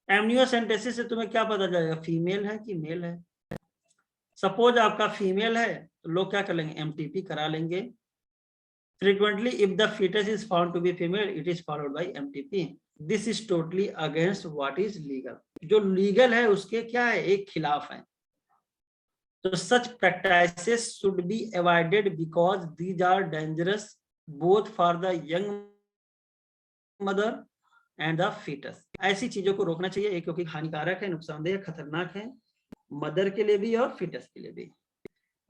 एमनियोसेंटेसिस से तुम्हें क्या पता चलेगा फीमेल है कि मेल है? सपोज आपका फीमेल है तो लोग क्या कर लेंगे, MTP करा लेंगे। Frequently if the foetus is found to be female it is followed by MTP। This is totally against what is legal. जो लीगल है उसके क्या है, एक खिलाफ है। तो such practices should be avoided because these are dangerous both for the young mother and the fetus। ऐसी चीजों को रोकना चाहिए क्योंकि हानिकारक है, नुकसानदेह, खतरनाक है मदर के लिए भी और फीटस के लिए भी।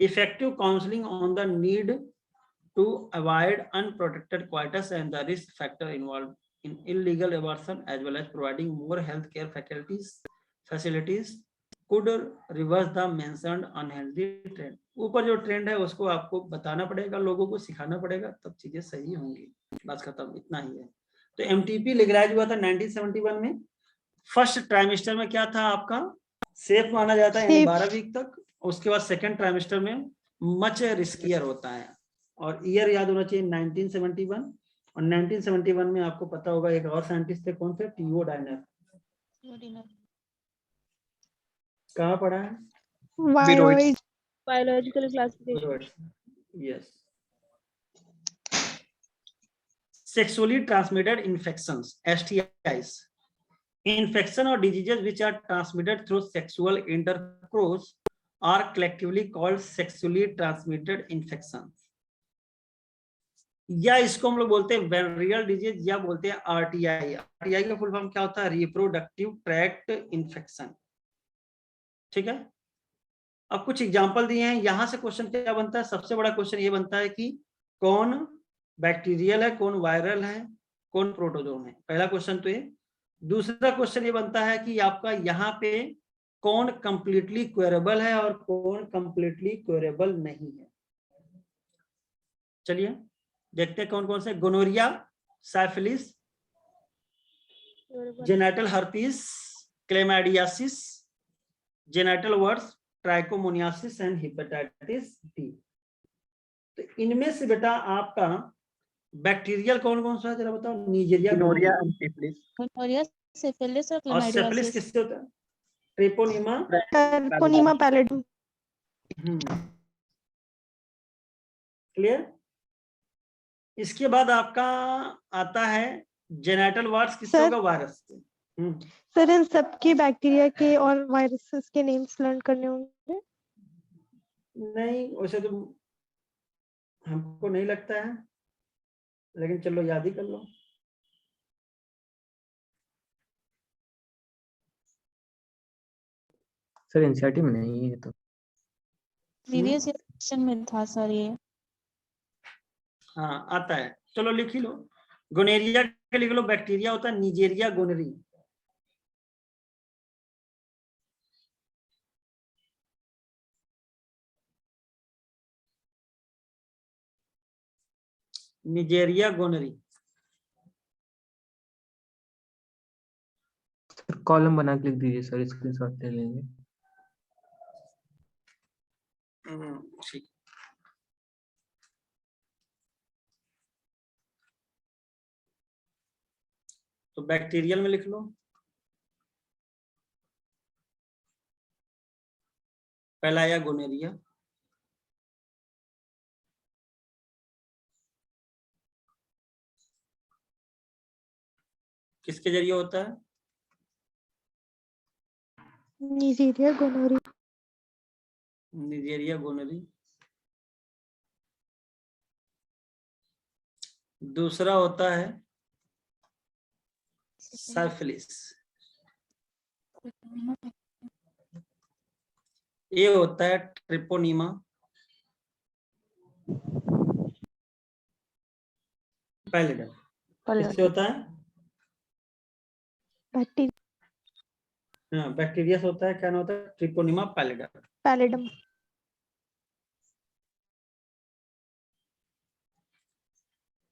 Effective counselling on the need to avoid unprotected coitus and the risk factor involve in illegal abortion as well as providing more health care facilities could reverse the mentioned unhealthy trend। ऊपर जो trend है उसको आपको बताना पड़ेगा, लोगों को सिखाना पड़ेगा, तब चीजें सही होंगी। बस खत्म, इतना ही है। तो एमटीपी लीगलाइज हुआ था 1971 में। फर्स्ट ट्राइमेस्टर में क्या था आपका, सेफ माना जाता है, यानी 12 वीक तक। उसके बाद सेकंड ट्राइमेस्टर में मच रिस्कियर होता है। और ईयर याद होना चाहिए 1971। और 1971 में आपको पता होगा एक और साइंटिस्ट थे, कौन थे, टीओ डायनर। कहाँ पढ़ा है? Biological classification. Yes. Sexually transmitted infections, STIs, infection or diseases which are transmitted through sexual intercourse are collectively called sexually transmitted infections। या इसको हम लोग बोलते हैं वेनरियल डिजीज या बोलते हैं RTI। RTI का फुल फॉर्म क्या होता है, रिप्रोडक्टिव ट्रैक्ट इन्फेक्शन। ठीक है। अब कुछ एग्जांपल दिए हैं, यहां से क्वेश्चन क्या बनता है, सबसे बड़ा क्वेश्चन ये बनता है कि कौन बैक्टीरियल है, कौन वायरल है, कौन प्रोटोजोन है। पहला क्वेश्चन तो ये। दूसरा क्वेश्चन ये बनता है कि आपका यहाँ पे कौन कंप्लीटली क्वेरेबल है और कौन कंप्लीटली क्वेरेबल नहीं है। चलिए देखते हैं कौन कौन से। Gonorrhoea, syphilis, genital herpes, chlamydiasis, genital warts, trichomoniasis and hepatitis B. तो इनमें से बेटा आपका बैक्टीरियल कौन कौन सा है जरा बताओ। नीजेरिया, gonorrhoea and syphilis. Gonorrhoea, syphilis और और सिफिलिस क्लेमाइडियासिस। किससे होता है, ट्रिपोनिमा पैलेडियम। क्लियर। इसके बाद आपका आता है जेनिटल वार्ड्स, किससे होगा, वायरस से। सर इन सबके बैक्टीरिया के और वायरसेस के नेम्स लर्न करने होंगे? नहीं वैसे तो हमको नहीं लगता है, लेकिन चलो याद ही कर लो। सर एनसीईआरटी में नहीं है तो। प्रीवियस क्वेश्चन में था सर ये। हाँ आता है, चलो लिख ही लो। गोनेरिया के लिख लो, बैक्टीरिया होता है नीजेरिया गोनेरी। निजेरिया गोनरी। सर कॉलम बना के लिख दीजिए सर, स्क्रीनशॉट ले लेंगे। ठीक। तो बैक्टीरियल में लिख लो, पहला आया गोनेरिया, किसके जरिए होता है, नीजेरिया गोनोरी। निजेरिया गोनरी। दूसरा होता है साइफिलिस। ये होता है ट्रिपोनिमा। पैलिडम। किससे होता है, हाँ बैक्टीरिया से होता है। क्या नाम होता है, ट्रिपोनिमा पैलिडम। पैलिडम।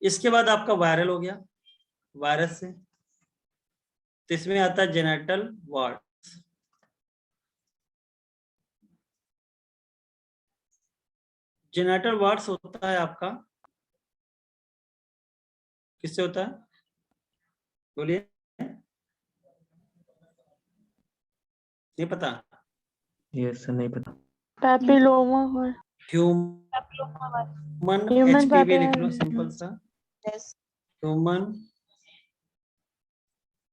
इसके बाद आपका वायरल हो गया, वायरस से। तो इसमें आता है जेनिटल वार्ड्स। जेनिटल वार्ड्स होता है आपका, किससे होता है, बोलिए। नहीं पता, यस सर नहीं पता। पैपिलोमा और ह्यूमन Human HPV लिख लो, papilloma। सिंपल सा। Yes. Human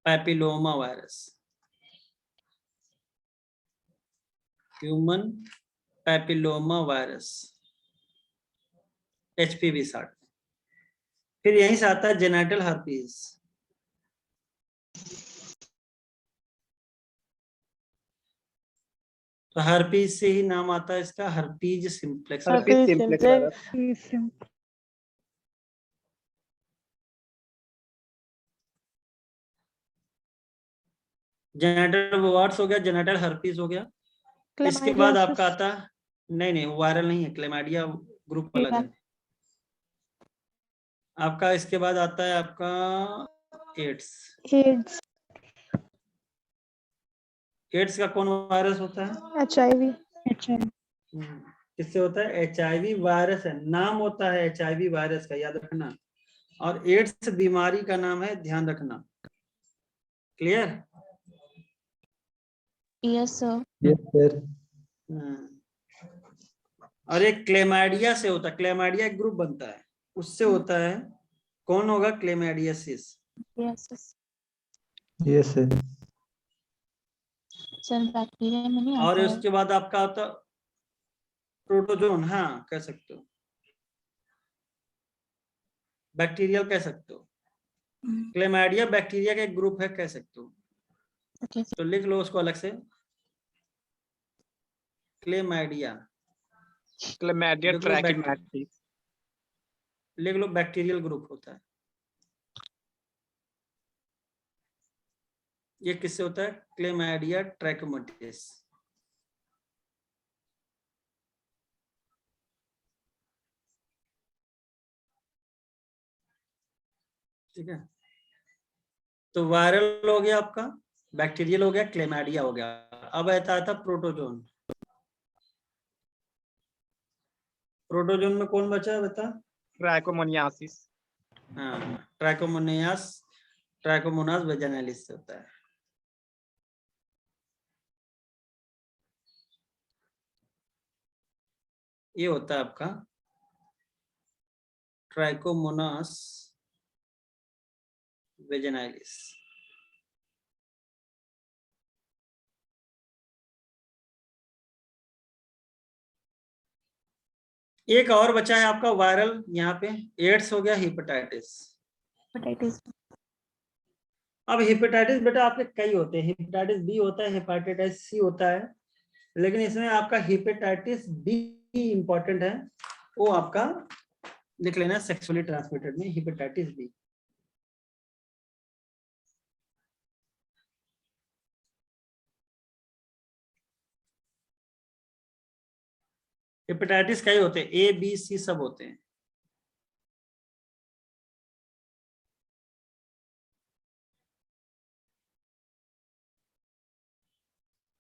papilloma virus. Human papilloma virus HPV 60। फिर यहीं से आता है जेनिटल हर्पीज। तो हर्पीज से ही नाम आता है इसका, herpes simplex. herpes simplex virus। Genital warts हो गया, जेनिटल हर्पीज हो गया। इसके बाद आपका आता, नहीं वायरल नहीं है, क्लेमाइडिया ग्रुप अलग है आपका। इसके बाद आता है आपका एड्स। एड्स का कौन वायरस होता है? HIV। किससे होता है? HIV वायरस है, नाम होता है HIV वायरस का, याद रखना। और एड्स बीमारी का नाम है, ध्यान रखना। Clear? Yes sir. Yes sir. और एक क्लेमाइडिया से होता है, क्लेमाइडिया एक ग्रुप बनता है, उससे होता है। कौन होगा? Chlamydiasis. Yes yes sir. Sir bacteria में नहीं और आता है। उसके बाद आपका आता प्रोटोजोन, हाँ कह सकते हो, बैक्टीरियल कह सकते हो। क्लेमाइडिया बैक्टीरिया का एक ग्रुप है, कह सकते हो। ओके तो लिख लो उसको अलग से, क्लेमाइडिया। Chlamydia लिख लो trachomatis। लिख लो बैक्टीरियल ग्रुप होता है। ये किससे होता है? Chlamydia trachomatis. ठीक है, तो वायरल हो गया आपका, बैक्टीरियल हो गया, क्लेमाइडिया हो गया। अब आता था प्रोटोजोन। प्रोटोजोन में कौन बचा है बता? Trichomoniasis। हाँ, ट्राइकोमोनियास, ट्राइकोमोनास वेजाइनालिस से होता है। ये होता है आपका ट्राइकोमोनास वेजाइनालिस। एक और बचा है आपका वायरल यहाँ पे, एड्स हो गया, हेपेटाइटिस। हेपेटाइटिस। अब हेपेटाइटिस बेटा आपके कई होते हैं, हेपेटाइटिस बी होता है, हेपेटाइटिस सी होता है, लेकिन इसमें आपका हेपेटाइटिस बी इंपॉर्टेंट है। वो आपका लिख लेना, सेक्सुअली ट्रांसमिटेड में हेपेटाइटिस बी। हेपेटाइटिस कई होते हैं, ए बी सी सब होते हैं।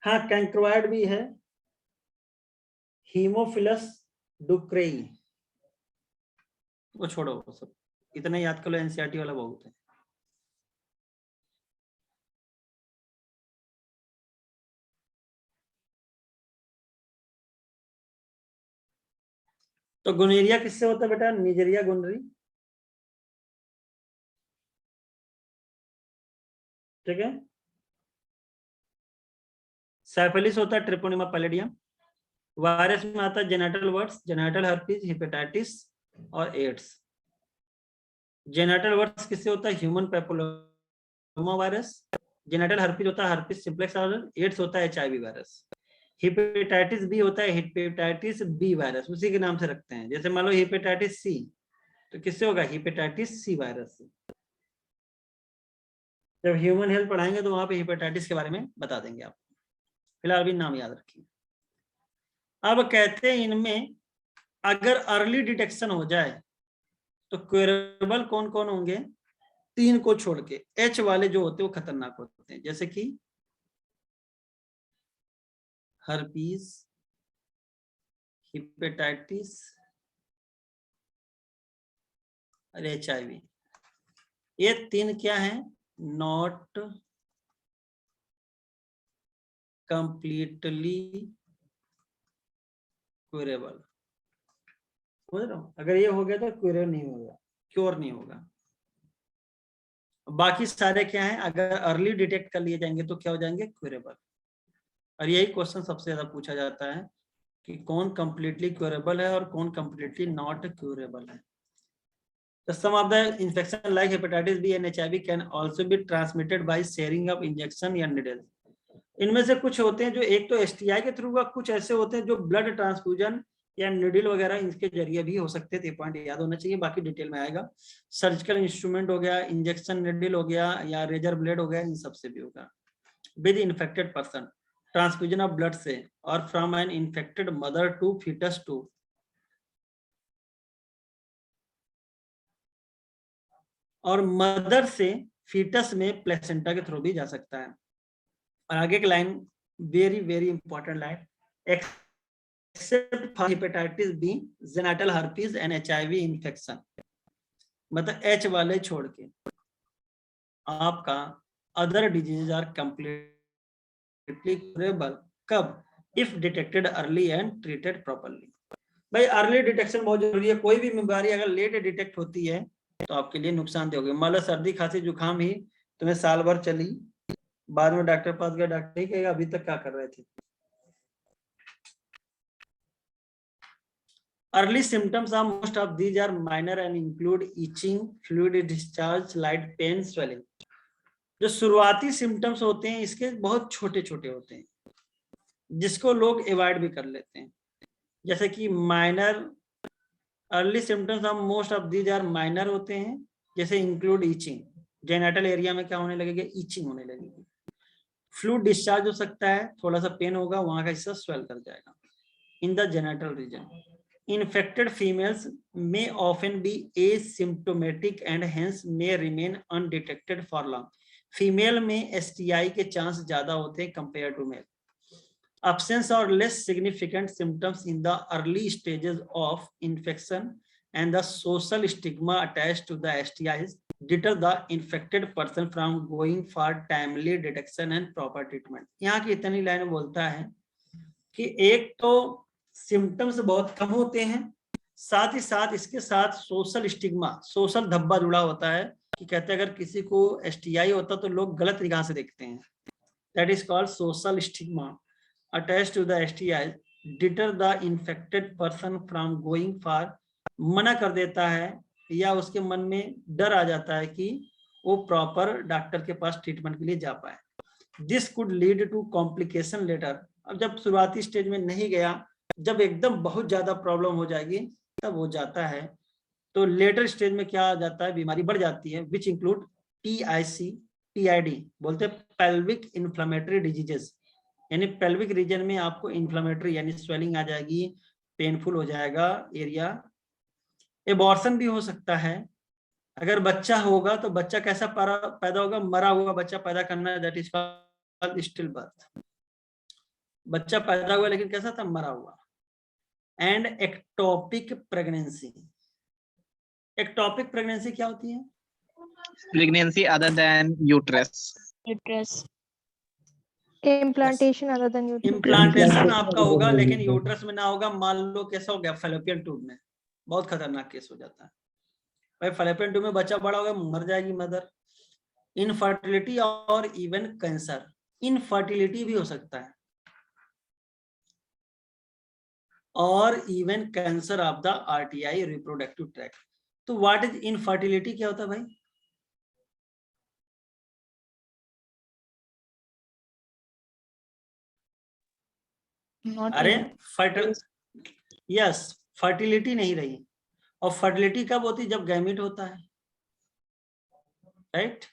हाँ कैंक्रोइड भी है, हीमोफिलस डुक्रेई, वो छोड़ो, वो सब इतना याद कर लो, एनसीईआरटी वाला बहुत है। तो गोनेरिया किससे होता है बेटा? निजेरिया गोनरी। ठीक है, साइफिलिस होता है ट्रिपोनिमा पैलिडियम। वायरस में आता है genital words, genital herpes, hepatitis और एड्स। जेनिटल वर्ड्स किससे होता है? Human papilloma virus. Genital herpes होता है हर्पीज सिम्प्लेक्स वायरस। एड्स होता है HIV वायरस। हेपेटाइटिस बी होता है हेपेटाइटिस बी वायरस, उसी के नाम से रखते हैं। जैसे मान लो हेपेटाइटिस सी, तो किससे होगा? हेपेटाइटिस सी वायरस से। जब ह्यूमन हेल्थ पढ़ाएंगे तो वहां पे हेपेटाइटिस के बारे में बता देंगे आपको, फिलहाल भी नाम याद रखिए। अब कहते हैं इनमें अगर अर्ली डिटेक्शन हो जाए तो क्यूरेबल कौन कौन होंगे? 3 को छोड़ के। H वाले जो होते हैं वो खतरनाक होते हैं, जैसे कि हर्पीज, हेपेटाइटिस और HIV। ये 3 क्या हैं? Not completely curable. समझ रहे हो? अगर ये हो गया तो क्यूर नहीं होगा, क्योर नहीं होगा। बाकी सारे क्या हैं? अगर अर्ली डिटेक्ट कर लिए जाएंगे तो क्या हो जाएंगे? क्यूरेबल। और यही क्वेश्चन सबसे ज्यादा पूछा जाता है कि कौन कंप्लीटली क्यूरेबल है और कौन कंप्लीटली नॉट क्यूरेबल है। some of the infection like hepatitis B and HIV can also be transmitted by sharing of injection या needles. इनमें से कुछ होते हैं जो एक तो STI के थ्रू का, कुछ ऐसे होते हैं जो ब्लड ट्रांसफ्यूजन या निडल वगैरह इसके जरिए भी हो सकते थे। पॉइंट याद होना चाहिए, बाकी डिटेल में आएगा। सर्जिकल इंस्ट्रूमेंट हो गया, इंजेक्शन निडल हो गया या रेजर ब्लेड हो गया, इन सब से भी होगा। With infected person, transfusion of blood से और from an infected mother to foetus to, और मदर से फीटस में प्लेसेंटा के थ्रू भी जा सकता है। और आगे की line very very important line, except for hepatitis B, genital herpes and HIV infection, मतलब H वाले छोड़ के आपका other disease are completely curable. कब? If detected early and treated properly. भाई अर्ली डिटेक्शन बहुत जरूरी है। कोई भी बीमारी अगर लेट डिटेक्ट होती है तो आपके लिए नुकसानदेह होगी। मान लो सर्दी खांसी जुकाम ही तुम्हें साल भर चली, बाद में डॉक्टर पास गया, डॉक्टर नहीं कहेगा अभी तक क्या कर रहे थे। Early symptoms of most of these are minor and include itching, fluid discharge, light pain, swelling. जो शुरुआती सिम्टम्स होते हैं इसके बहुत छोटे छोटे होते हैं, जिसको लोग अवॉइड भी कर लेते हैं। जैसे कि minor, early symptoms of most of these are minor होते हैं, जैसे इंक्लूड ईचिंग, जेनिटल एरिया में क्या होने लगेगा, ईचिंग होने लगेगी। फ्लूइड डिस्चार्ज हो सकता है, थोड़ा सा पेन होगा, वहां का हिस्सा स्वेल कर जाएगा in the genital region. Infected females may often be asymptomatic and hence may remain undetected for long. Female में STI के चांस ज्यादा होते हैं compare to male. Absence or less significant symptoms in the early stages of infection and the social stigma attached to the STIs deter the infected person from going for timely detection and proper treatment. यहाँ की इतनी line बोलता है कि एक तो symptoms बहुत कम होते हैं, साथ ही साथ इसके साथ सोशल स्टिग्मा, सोशल धब्बा जुड़ा होता है कि कहते हैं अगर किसी को STI होता तो लोग गलत निगाह से देखते हैं। That is called social stigma attached to the STI deter the infected person from going for, मना कर देता है या उसके मन में डर आ जाता है कि वो प्रॉपर डॉक्टर के पास ट्रीटमेंट के लिए जा पाए। This could lead to complication later. अब जब शुरुआती स्टेज में नहीं गया, जब एकदम बहुत ज्यादा प्रॉब्लम हो जाएगी तब वो जाता है, तो लेटर स्टेज में क्या आ जाता है, बीमारी बढ़ जाती है, विच इंक्लूड PIC, PID बोलते हैं पेल्विक इन्फ्लेमेटरी डिजीजेस, यानी पेल्विक रीजन में आपको इन्फ्लेमेटरी यानी स्वेलिंग आ जाएगी, पेनफुल हो जाएगा एरिया। एबॉर्शन भी हो सकता है। अगर बच्चा होगा तो बच्चा कैसा पैदा होगा, मरा हुआ बच्चा पैदा करना, that is called still birth. बच्चा पैदा हुआ लेकिन कैसा था, मरा हुआ। And ectopic pregnancy, ectopic pregnancy क्या होती है? Pregnancy other than uterus. Uterus. Implantation other than YouTube. Implantation आपका होगा लेकिन यूट्रस में ना होगा। मान लो कैसा हो गया, फैलोपियन ट्यूब में, बहुत खतरनाक केस हो जाता है भाई। फैलोपियन ट्यूब में बच्चा बड़ा होगा, मर जाएगी मदर। इनफर्टिलिटी और इवन कैंसर, इनफर्टिलिटी भी हो सकता है और even cancer of the RTI reproductive tract. तो व्हाट इज इनफर्टिलिटी, क्या होता है भाई? Not अरे even- यस, फर्टिलिटी नहीं रही। और फर्टिलिटी कब होती है? जब गैमीट होता है, राइट?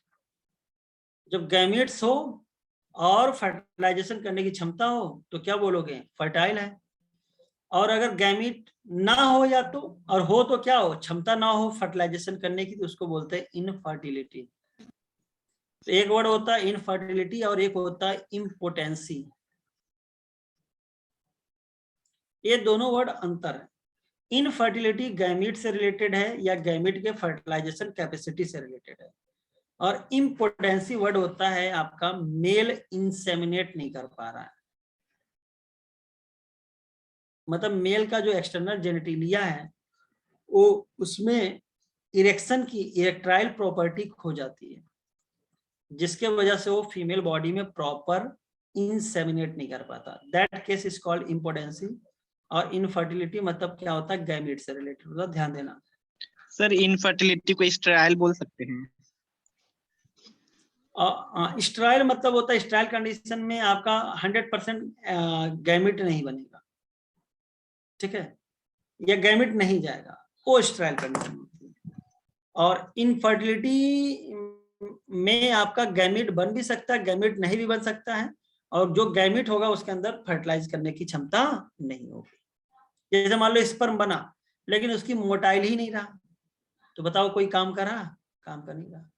जब गैमीट्स हो और फर्टिलाइजेशन करने की क्षमता हो तो क्या बोलोगे, फर्टाइल है। और अगर गैमीट ना हो या तो, और हो तो क्या हो, क्षमता ना हो फर्टिलाइजेशन करने की, तो उसको बोलते हैं इनफर्टिलिटी। तो एक वर्ड होता है इनफर्टिलिटी और एक होता है इम्पोटेंसी। ये दोनों वर्ड अंतर है। इनफर्टिलिटी गैमीट से रिलेटेड है या गैमीट के फर्टिलाइजेशन कैपेसिटी से रिलेटेड है, और इम्पोटेंसी वर्ड होता है आपका मेल इंसेमिनेट नहीं कर पा रहा है, मतलब मेल का जो एक्सटर्नल जेनेटिलिया है वो उसमें इरेक्शन की इरेक्टाइल प्रॉपर्टी खो जाती है, जिसके वजह से वो फीमेल बॉडी में प्रॉपर इंसेमिनेट नहीं कर पाता। That case is called impotency. और इनफर्टिलिटी मतलब क्या होता है, गैमीट से रिलेटेड होता है, ध्यान देना। सर इनफर्टिलिटी को स्टेराइल बोल सकते हैं। स्टेराइल मतलब होता है स्टेराइल कंडीशन में आपका 100% गैमेट नहीं बनेगा, ठीक है, या गैमेट नहीं जाएगा, वो स्टेराइल कंडीशन होती है। और इनफर्टिलिटी में आपका गैमेट बन भी सकता है, गैमेट नहीं भी बन सकता है, और जो गैमेट होगा उसके अंदर फर्टिलाइज करने की क्षमता नहीं होगी। जैसे मान लो स्पर्म बना लेकिन उसकी मोटाइल ही नहीं रहा, तो बताओ कोई काम कर रहा? काम कर नहीं रहा।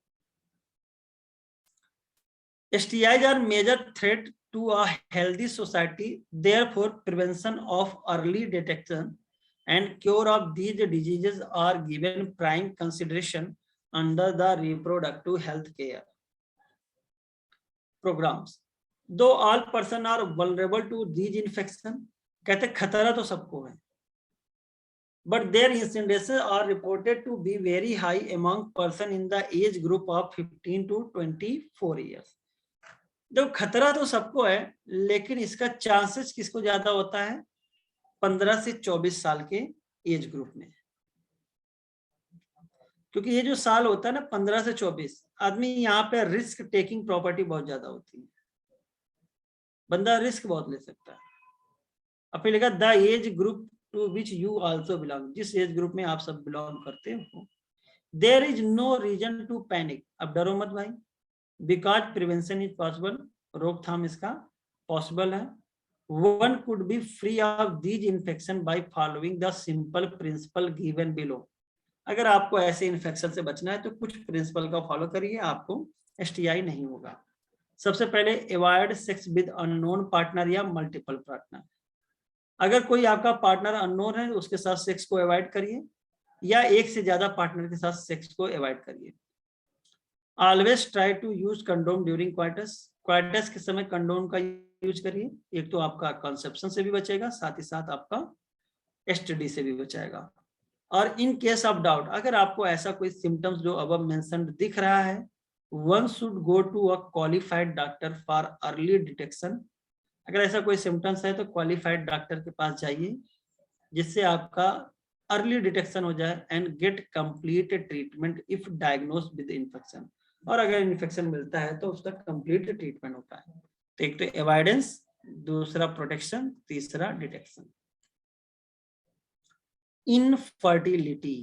STIs are major threat to a healthy society. Therefore, prevention of early detection and cure of these diseases are given prime consideration under the reproductive health care programs. Though all persons are vulnerable to these infections, कहते खतरा तो सबको है, but their incidences are reported to be very high among persons in the age group of 15 to 24 years. देखो खतरा तो सबको है, लेकिन इसका चांसेस किसको ज्यादा होता है? 15 से 24 साल के एज ग्रुप में, क्योंकि ये जो साल होता है ना 15 से 24, आदमी यहाँ पे रिस्क टेकिंग प्रॉपर्टी बहुत ज्यादा होती है, बंदा रिस्क बहुत ले सकता है। अब फिर लिखा the age group to which you also belong, जिस एज ग्रुप में आप सब बिलोंग करते हो। There is no reason to panic, अब डरो मत भाई, बिकॉज प्रिवेंशन इज पॉसिबल, रोकथाम इसका पॉसिबल है। One could be free of these infection by following the simple principal given below. अगर आपको ऐसे इन्फेक्शन से बचना है तो कुछ प्रिंसिपल का फॉलो करिए, आपको STI नहीं होगा। सबसे पहले avoid sex with unknown partner या मल्टीपल पार्टनर। अगर कोई आपका पार्टनर अननोन है उसके साथ सेक्स को अवॉइड करिए, या एक से ज्यादा पार्टनर के साथ सेक्स को अवॉइड करिए। Always try to use condom during coitus. Coitus के समय कंडोम का यूज करिए, एक तो आपका कंसेप्शन से भी बचेगा, साथ ही साथ आपका STD से भी बचाएगा। और इन केस ऑफ डाउट, अगर आपको ऐसा कोई सिम्टम्स जो अब मेंशन्ड दिख रहा है, one should go to a qualified doctor for early detection. अगर ऐसा कोई सिम्टम्स है तो क्वालिफाइड डॉक्टर के पास जाइए, जिससे आपका अर्ली डिटेक्शन हो जाए and get complete treatment if diagnosed with infection. और अगर इन्फेक्शन मिलता है तो उसका कंप्लीट ट्रीटमेंट होता है। तो एक तो एवॉइडेंस, दूसरा प्रोटेक्शन, तीसरा डिटेक्शन। इनफर्टिलिटी,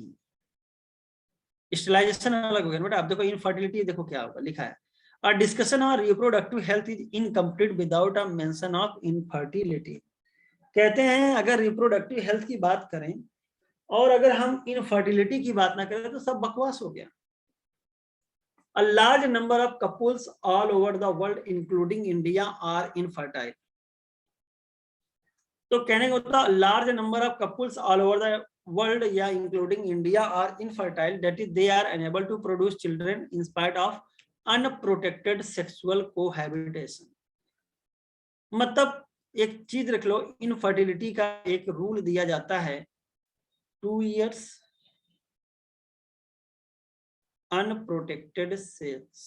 स्टेरिलाइजेशन अलग हो गया बेटा। अब देखो इनफर्टिलिटी, देखो क्या होगा लिखा है, a discussion on reproductive health is incomplete without a mention of infertility. कहते हैं अगर रिप्रोडक्टिव हेल्थ की बात करें और अगर हम इनफर्टिलिटी की बात ना करें तो सब बकवास हो गया। A large number of couples all over the world, including India, are infertile. तो कहने को होता large number of couples all over the world, या including India, are infertile. That is, they are unable to produce children in spite of unprotected sexual cohabitation. मतलब एक चीज रख लो, infertility का एक रूल दिया जाता है 2 years अनप्रोटेक्टेड सेक्स।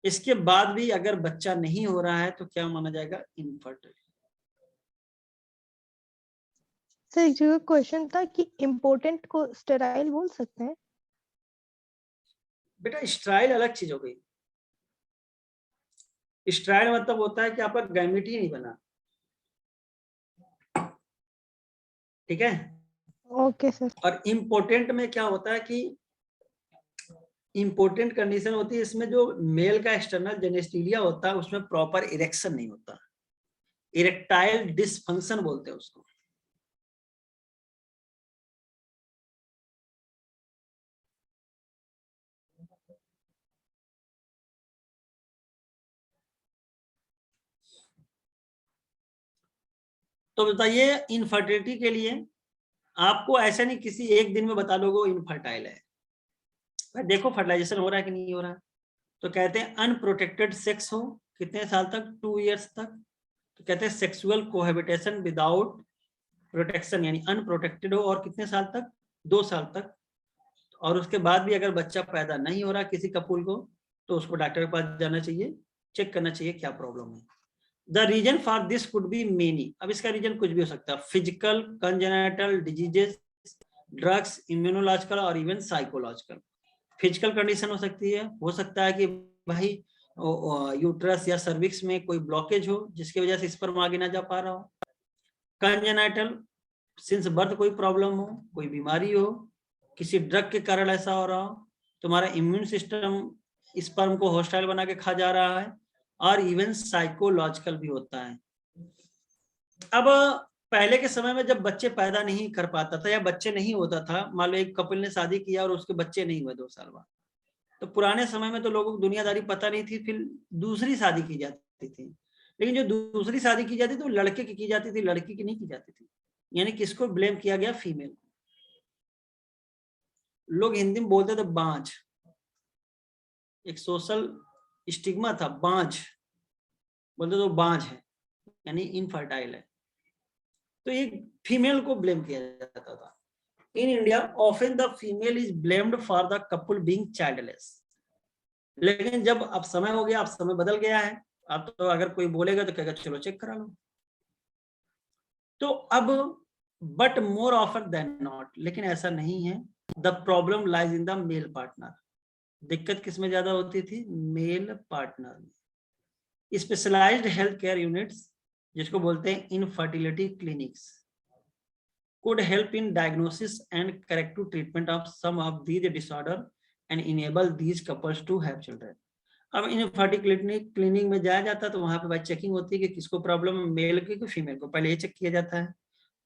इसके बाद भी अगर बच्चा नहीं हो रहा है तो क्या माना जाएगा? इनफर्टाइल। सर एक जगह क्वेश्चन था कि इम्पोर्टेंट को स्टेराइल बोल सकते हैं? बेटा स्टेराइल अलग चीज हो गई। स्टेराइल मतलब होता है कि आपका गैमेट ही नहीं बना, ठीक है। Okay sir. और इम्पोर्टेंट में क्या होता है कि इम्पोर्टेंट कंडीशन होती है, इसमें जो मेल का एक्सटर्नल जेनेस्टिलिया होता है उसमें प्रॉपर इरेक्शन नहीं होता, इरेक्टाइल डिसफंक्शन बोलते हैं उसको। तो बताइए इनफर्टिलिटी के लिए आपको ऐसा नहीं किसी एक दिन में बता लोगे इनफर्टाइल है। देखो फर्टिलाइजेशन हो रहा है कि नहीं हो रहा है। तो कहते हैं अनप्रोटेक्टेड सेक्स हो कितने साल तक? 2 years तक। तो कहते हैं सेक्सुअल कोहेबिटेशन विदाउट प्रोटेक्शन, यानी अनप्रोटेक्टेड हो, और कितने साल तक? 2 साल तक। और उसके बाद भी अगर बच्चा पैदा नहीं हो रहा किसी कपुल को, तो उसको डॉक्टर के पास जाना चाहिए, चेक करना चाहिए क्या प्रॉब्लम है। The reason for this could be many, अब इसका रीजन कुछ भी हो सकता है, physical, congenital diseases, drugs, immunological और इवन साइकोलॉजिकल। फिजिकल कंडीशन हो सकती है, हो सकता है कि भाई यूट्रस या सर्विक्स में कोई ब्लॉकेज हो जिसकी वजह से स्पर्म आगे ना जा पा रहा हो। कंजेनिटल, सिंस बर्थ कोई प्रॉब्लम हो, कोई बीमारी हो, किसी ड्रग के कारण ऐसा हो रहा हो, तुम्हारा इम्यून सिस्टम स्पर्म को हॉस्टाइल बना के खा जा रहा है, और इवन साइकोलॉजिकल भी होता है। अब पहले के समय में जब बच्चे पैदा नहीं कर पाता था या बच्चे नहीं होता था, मान लो एक कपल ने शादी किया और उसके बच्चे नहीं हुए 2 साल बाद, तो पुराने समय में तो लोगों को दुनियादारी पता नहीं थी, फिर दूसरी शादी की जाती थी। लेकिन जो दूसरी शादी की जाती थी वो लड़के की जाती थी, लड़की की नहीं की जाती थी। यानी किसको ब्लेम किया गया? फीमेल को। लोग हिंदी में बोलते थे बांझ, एक सोशल स्टिग्मा था, बांझ बोलते तो बांझ है यानी इनफर्टाइल है, तो ये फीमेल को ब्लेम किया जाता था। In India often the female is blamed for the couple being childless. लेकिन जब अब समय हो गया, अब समय बदल गया है, अब तो अगर कोई बोलेगा तो कहेगा चलो चेक करा लो। तो अब बट मोर ऑफर देन नॉट, लेकिन ऐसा नहीं है। The problem lies in the male partner. दिक्कत किसमें ज्यादा होती थी? मेल पार्टनर में। स्पेशलाइज्ड हेल्थ केयर यूनिट्स, जिसको बोलते हैं infertility clinics, could help in diagnosis and corrective treatment of some of these disorder and enable these couples to have children. अब इनफर्टिलिटी क्लिनिक में जाया जाता है तो वहां पे भाई चेकिंग होती है कि किसको प्रॉब्लम है, मेल की कि फीमेल को, पहले ये चेक किया जाता है।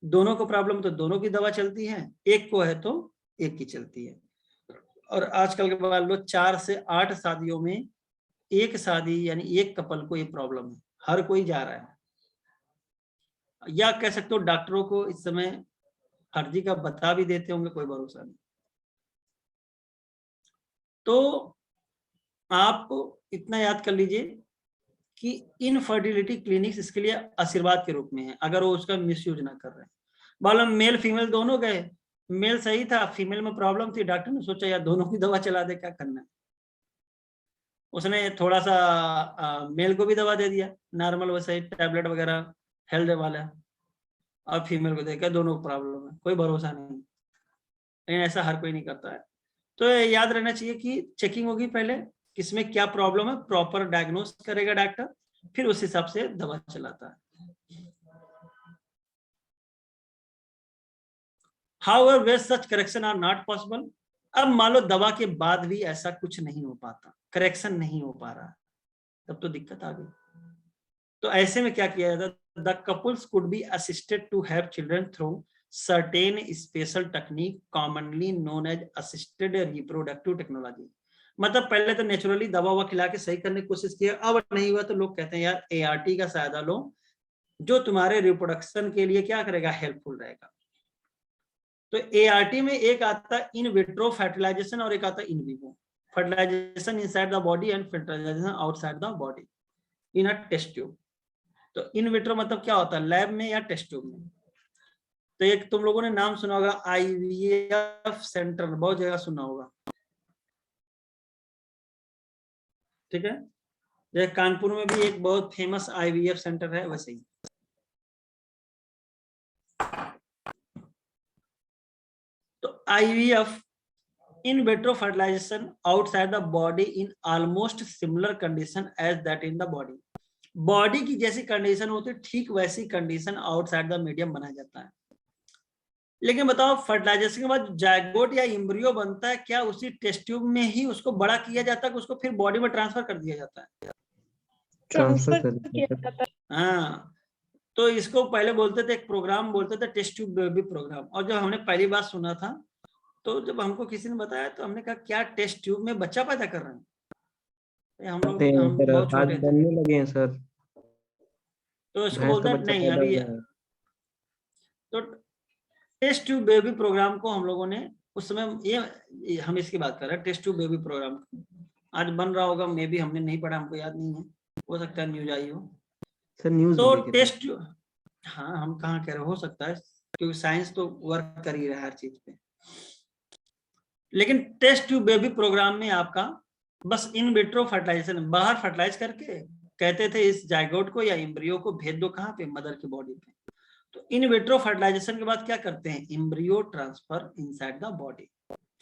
दोनों को प्रॉब्लम तो दोनों की दवा चलती है, एक को है तो एक की चलती है। और आजकल के बाद लोग 4 से 8 शादियों में एक शादी यानी एक कपल को ये प्रॉब्लम है, हर कोई जा रहा है। या कह सकते हो डॉक्टरों को इस समय फर्जी का बता भी देते होंगे, कोई भरोसा नहीं। तो आप इतना याद कर लीजिए कि इनफर्टिलिटी क्लिनिक्स इसके लिए आशीर्वाद के रूप में है, अगर वो उसका मिसयूज ना कर रहे हैं। मालूम मेल फीमेल दोनों गए, मेल सही था, फीमेल में प्रॉब्लम थी, डॉक्टर ने सोचा यार दोनों की दवा चला दे, क्या करना है। उसने थोड़ा सा मेल को भी दवा दे दिया नॉर्मल वैसे टैबलेट वगैरह हेल्थ वाला, और फीमेल को देखा दोनों प्रॉब्लम है, कोई भरोसा नहीं। लेकिन ऐसा हर कोई नहीं करता है। तो याद रहना चाहिए कि चेकिंग होगी पहले, किसमें क्या प्रॉब्लम है, प्रॉपर डायग्नोस करेगा डॉक्टर, फिर उस हिसाब से दवा चलाता है। However, where such correction are not possible, अब मान लो दवा के बाद भी ऐसा कुछ नहीं हो पाता, करेक्शन नहीं हो पा रहा, तब तो दिक्कत आ गई। तो ऐसे में क्या किया जाता है? The couples could be assisted to have children through certain special technique commonly known as assisted reproductive technology। मतलब पहले तो नेचुरली दवा ववा खिला के सही करने की कोशिश की, अब नहीं हुआ तो लोग कहते हैं यार ART का सहायता लो, जो तुम्हारे रिप्रोडक्शन के लिए क्या करेगा, हेल्पफुल रहेगा। तो ART में एक आता है इन विट्रो फर्टिलाइजेशन और एक आता है in vivo fertilisation inside the body and fertilisation outside the body in a test tube. तो इन विट्रो मतलब क्या होता है, लैब में या टेस्ट ट्यूब में। तो एक तुम लोगों ने नाम सुना होगा IVF सेंटर, बहुत जगह सुना होगा, ठीक है। जैसे कानपुर में भी एक बहुत फेमस IVF सेंटर है, वैसे ही। तो IVF in vitro fertilisation outside the body in almost similar condition as that in the body. Body की जैसी कंडीशन होती है ठीक वैसी कंडीशन आउटसाइड द मीडियम बनाया जाता है। लेकिन बताओ फर्टिलाइजेशन के बाद जायगोट या एम्ब्रियो बनता है, क्या उसी टेस्ट ट्यूब में ही उसको बड़ा किया जाता है कि उसको फिर बॉडी में ट्रांसफर कर दिया जाता है? ट्रांसफर किया जाता है। हाँ, तो इसको पहले बोलते थे, एक प्रोग्राम बोलते थे टेस्ट ट्यूब बेबी प्रोग्राम। और जब हमने पहली बार सुना था तो जब हमको किसी ने बताया तो हमने कहा क्या टेस्ट ट्यूब में बच्चा पैदा कर रहे हैं? हम लोग बहुत छोटे बनने लगे हैं सर, तो इसको बोलते हैं नहीं अभी। तो टेस्ट ट्यूब बेबी प्रोग्राम को हम लोगों ने उस समय, ये हम इसकी बात कर रहे हैं टेस्ट ट्यूब बेबी प्रोग्राम, आज बन रहा होगा, मे बी हमने नहीं पढ़ा, हमको याद नहीं है, हो सकता है न्यूज आई हो सर। न्यूज तो टेस्ट ट्यूब, हाँ हम कहाँ कह रहे, हो सकता है क्योंकि साइंस तो वर्क कर ही रहा है हर चीज पे। लेकिन टेस्ट ट्यूब बेबी प्रोग्राम में आपका बस इन विट्रो फर्टिलाइजेशन, बाहर फर्टिलाइज करके कहते थे इस जायगोट को या एम्ब्रियो को भेज दो कहाँ पे, मदर की बॉडी पे। तो इन विट्रो फर्टिलाइजेशन के बाद क्या करते हैं, embryo transfer inside the body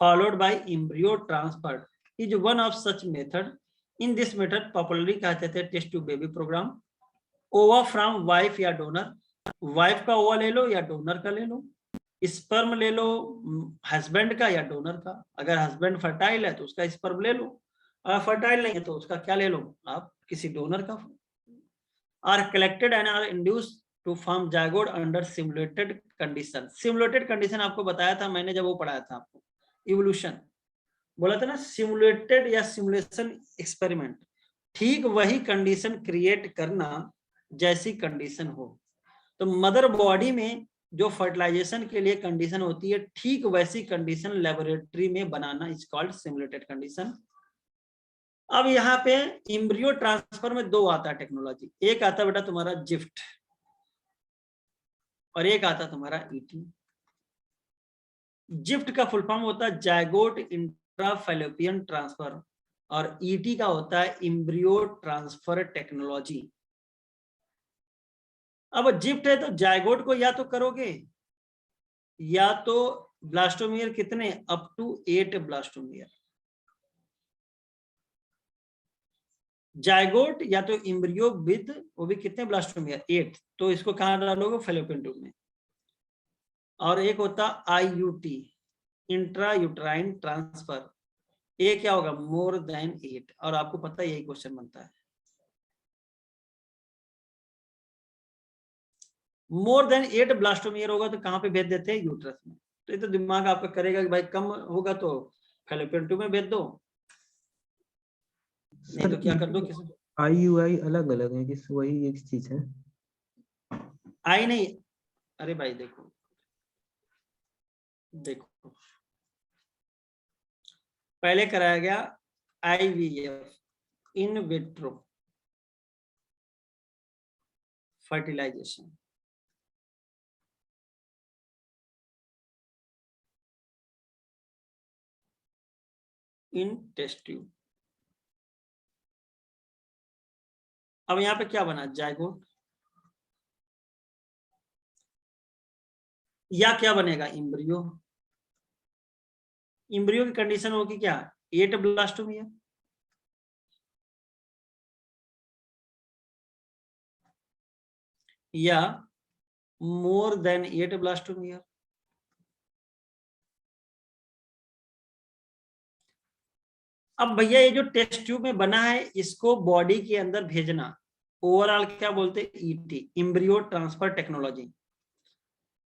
followed by embryo transfer is one of such method. In this method popularly कहते थे टेस्ट ट्यूब बेबी प्रोग्राम। ओवा फ्रॉम वाइफ या डोनर, वाइफ का ओवा ले लो या डोनर का ले लो। स्पर्म ले लो हस्बैंड का या डोनर का, अगर हस्बैंड फर्टाइल है तो उसका स्पर्म ले लो, अगर फर्टाइल नहीं है तो उसका क्या ले लो आप, किसी डोनर का। Are collected and are induced to form zygote under simulated condition. Simulated condition आपको बताया था मैंने जब वो पढ़ाया था आपको इवोल्यूशन, बोला था ना सिमुलेटेड या सिमुलेशन एक्सपेरिमेंट, ठीक वही कंडीशन क्रिएट करना जैसी कंडीशन हो। तो मदर बॉडी में जो फर्टिलाइजेशन के लिए कंडीशन होती है ठीक वैसी कंडीशन लेबोरेटरी में बनाना इज कॉल्ड सिमुलेटेड कंडीशन। अब यहाँ पे एम्ब्रियो ट्रांसफर में दो आता है टेक्नोलॉजी, एक आता बेटा तुम्हारा जिफ्ट और एक आता तुम्हारा ईटी। जिफ्ट का फुल फॉर्म होता है जायगोट इंट्राफैलोपियन ट्रांसफर और ईटी का होता है एम्ब्रियो ट्रांसफर टेक्नोलॉजी। अब जिफ्ट है तो जायगोट को या तो करोगे या तो ब्लास्टोमियर कितने, अप टू 8 ब्लास्टोमियर। जायगोट या तो एम्ब्रियो विद वो भी कितने ब्लास्टोमियर 8, तो इसको कहां डालोगे, फैलोपियन ट्यूब में। और एक होता आईयूटी इंट्रा यूट्राइन ट्रांसफर, ये क्या होगा, मोर देन 8, और आपको पता है यही क्वेश्चन बनता है। मोर देन 8 ब्लास्टोमियर होगा तो कहां पे भेज देते हैं, यूट्रस में। तो ये तो दिमाग आपका करेगा कि भाई कम होगा तो फैलोपियन ट्यूब में भेज दो, नहीं तो क्या कर दो किसी। IUI अलग अलग है किस, वही एक चीज है। आई नहीं, अरे भाई देखो देखो पहले कराया गया IVF in vitro fertilisation, in test tube. अब यहाँ पे क्या बना, जायगोट, या क्या बनेगा, एम्ब्रियो। एम्ब्रियो की कंडीशन होगी क्या, 8 ब्लास्टोमियर, या मोर देन 8 ब्लास्टोमियर। अब भैया ये जो टेस्ट ट्यूब में बना है इसको बॉडी के अंदर भेजना, ओवरऑल क्या बोलते हैं, ईटी, एम्ब्रियो ट्रांसफर टेक्नोलॉजी।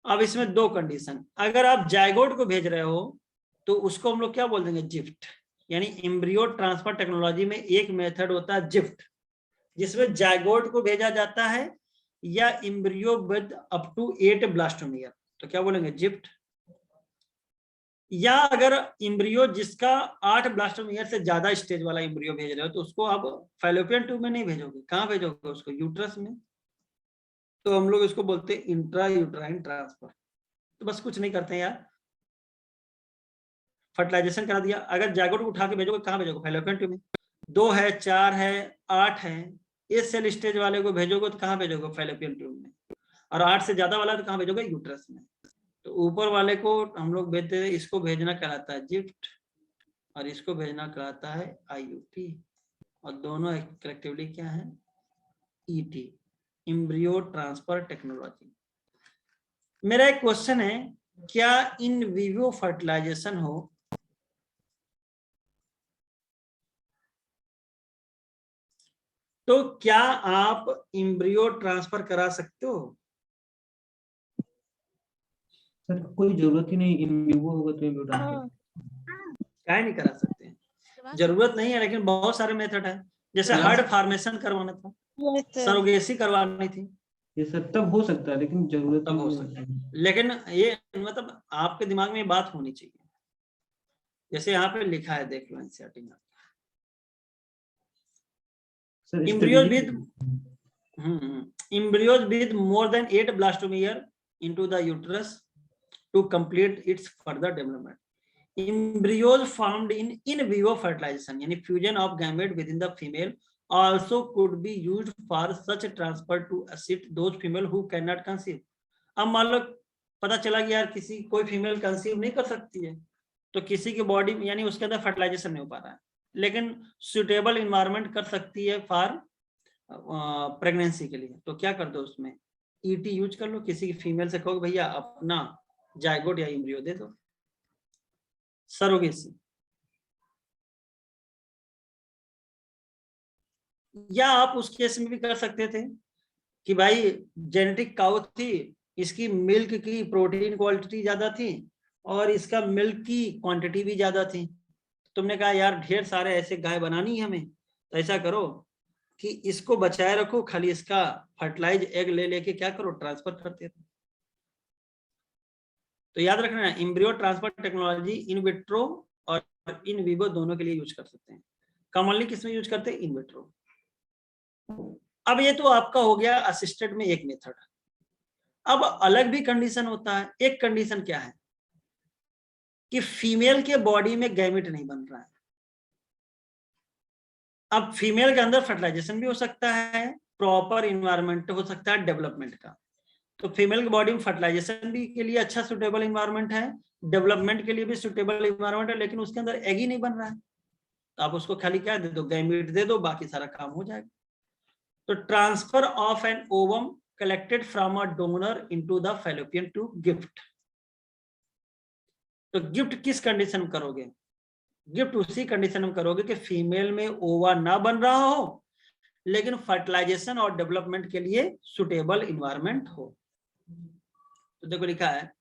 अब इसमें दो कंडीशन, अगर आप जायगोट को भेज रहे हो तो उसको हम लोग क्या बोल देंगे, जिफ्ट। यानी एम्ब्रियो ट्रांसफर टेक्नोलॉजी में एक मेथड होता है जिफ्ट, जिसमें जायगोट को भेजा जाता है या embryo with up to 8 blastomere, तो क्या बोलेंगे, जिफ्ट। या अगर एम्ब्रियो जिसका 8 ब्लास्टोमियर से ज्यादा स्टेज वाला एम्ब्रियो भेज रहे हो तो उसको आप फैलोपियन ट्यूब में नहीं भेजोगे, कहाँ भेजोगे उसको, यूट्रस में। तो हम लोग इसको बोलते हैं इंट्रा यूट्राइन ट्रांसफर। तो बस कुछ नहीं करते हैं यार, फर्टिलाइजेशन करा दिया, अगर जायगोट को उठा के भेजोगे कहाँ भेजोगे, फैलोपियन ट्यूब में। 2 है, 4 है, 8 है, इस सेल स्टेज वाले को भेजोगे तो कहाँ भेजोगे, फैलोपियन ट्यूब में। और 8 से ज्यादा वाला तो कहाँ भेजोगे, यूट्रस में। तो ऊपर वाले को हम लोग भेजते हैं, इसको भेजना कहलाता है जिफ्ट और इसको भेजना कहलाता है आईयूटी, और दोनों कलेक्टिवली क्या है, ईटी, एम्ब्रियो ट्रांसफर टेक्नोलॉजी। मेरा एक क्वेश्चन है, क्या इन विवो फर्टिलाइजेशन हो तो क्या आप एम्ब्रियो ट्रांसफर करा सकते हो? सर कोई जरूरत ही नहीं, इन विवो होगा तो इन विवो ट्रांसफर क्या नहीं करा सकते हैं, जरूरत नहीं है, लेकिन बहुत सारे मेथड है, जैसे हार्ड फार्मेशन करवाना था, सरोगेसी करवानी थी, ये सब तब हो सकता है, लेकिन जरूरत तब हो सकता है। लेकिन ये मतलब आपके दिमाग में बात होनी चाहिए, जैसे यहाँ पे लिखा है, देख लो एनसीईआरटी में, embryos with more than 8 blastomere into the uterus to complete its further development. Embryos formed in vivo fertilization, यानी fusion of gamete within the female also could be used for such transfer to assist those female who cannot conceive. अब मान लो पता चला कि यार किसी कोई female conceive नहीं कर सकती है, तो किसी की बॉडी में यानी उसके अंदर फर्टिलाइजेशन नहीं हो पा रहा है, लेकिन सुटेबल इन्वायरमेंट कर सकती है फॉर प्रेगनेंसी के लिए, तो क्या कर दो उसमें ईटी यूज कर लो, किसी की फीमेल से कहो भैया अपना जायगोट या एम्ब्रियो दे दो, सरोगेसी। या आप उस केस में भी कर सकते थे कि भाई जेनेटिक काउ थी, इसकी मिल्क की प्रोटीन क्वालिटी ज्यादा थी और इसका मिल्क की क्वांटिटी भी ज्यादा थी, तुमने कहा यार ढेर सारे ऐसे गाय बनानी है हमें, तो ऐसा करो कि इसको बचाए रखो, खाली इसका फर्टिलाइज एग ले लेके क्या करो ट्रांसफर करते रहो। तो याद रखना embryo transfer technology in vitro और इन विवो दोनों के लिए यूज कर सकते हैं। कॉमनली किसमें यूज करते हैं? In vitro. अब ये तो आपका हो गया असिस्टेड में एक मेथड। अब अलग भी कंडीशन होता है। एक कंडीशन क्या है कि फीमेल के बॉडी में गैमेट नहीं बन रहा है। अब फीमेल के अंदर फर्टिलाइजेशन भी हो सकता है, प्रॉपर इन्वायरमेंट हो सकता है डेवलपमेंट का, तो फीमेल की बॉडी में फर्टिलाइजेशन भी के लिए अच्छा सुटेबल इन्वायरमेंट है, डेवलपमेंट के लिए भी सुटेबल इन्वायरमेंट है, लेकिन उसके अंदर एग ही नहीं बन रहा है, तो आप उसको खाली क्या दे दो? गैमेट दे दो, बाकी सारा काम हो जाएगा। तो transfer of an ovum collected from a donor into the fallopian tube, gift. तो गिफ्ट किस कंडीशन में करोगे? गिफ्ट उसी कंडीशन में करोगे कि फीमेल में ओवा ना बन रहा हो, लेकिन फर्टिलाइजेशन और डेवलपमेंट के लिए सुटेबल इन्वायरमेंट हो। तो देखो लिखा है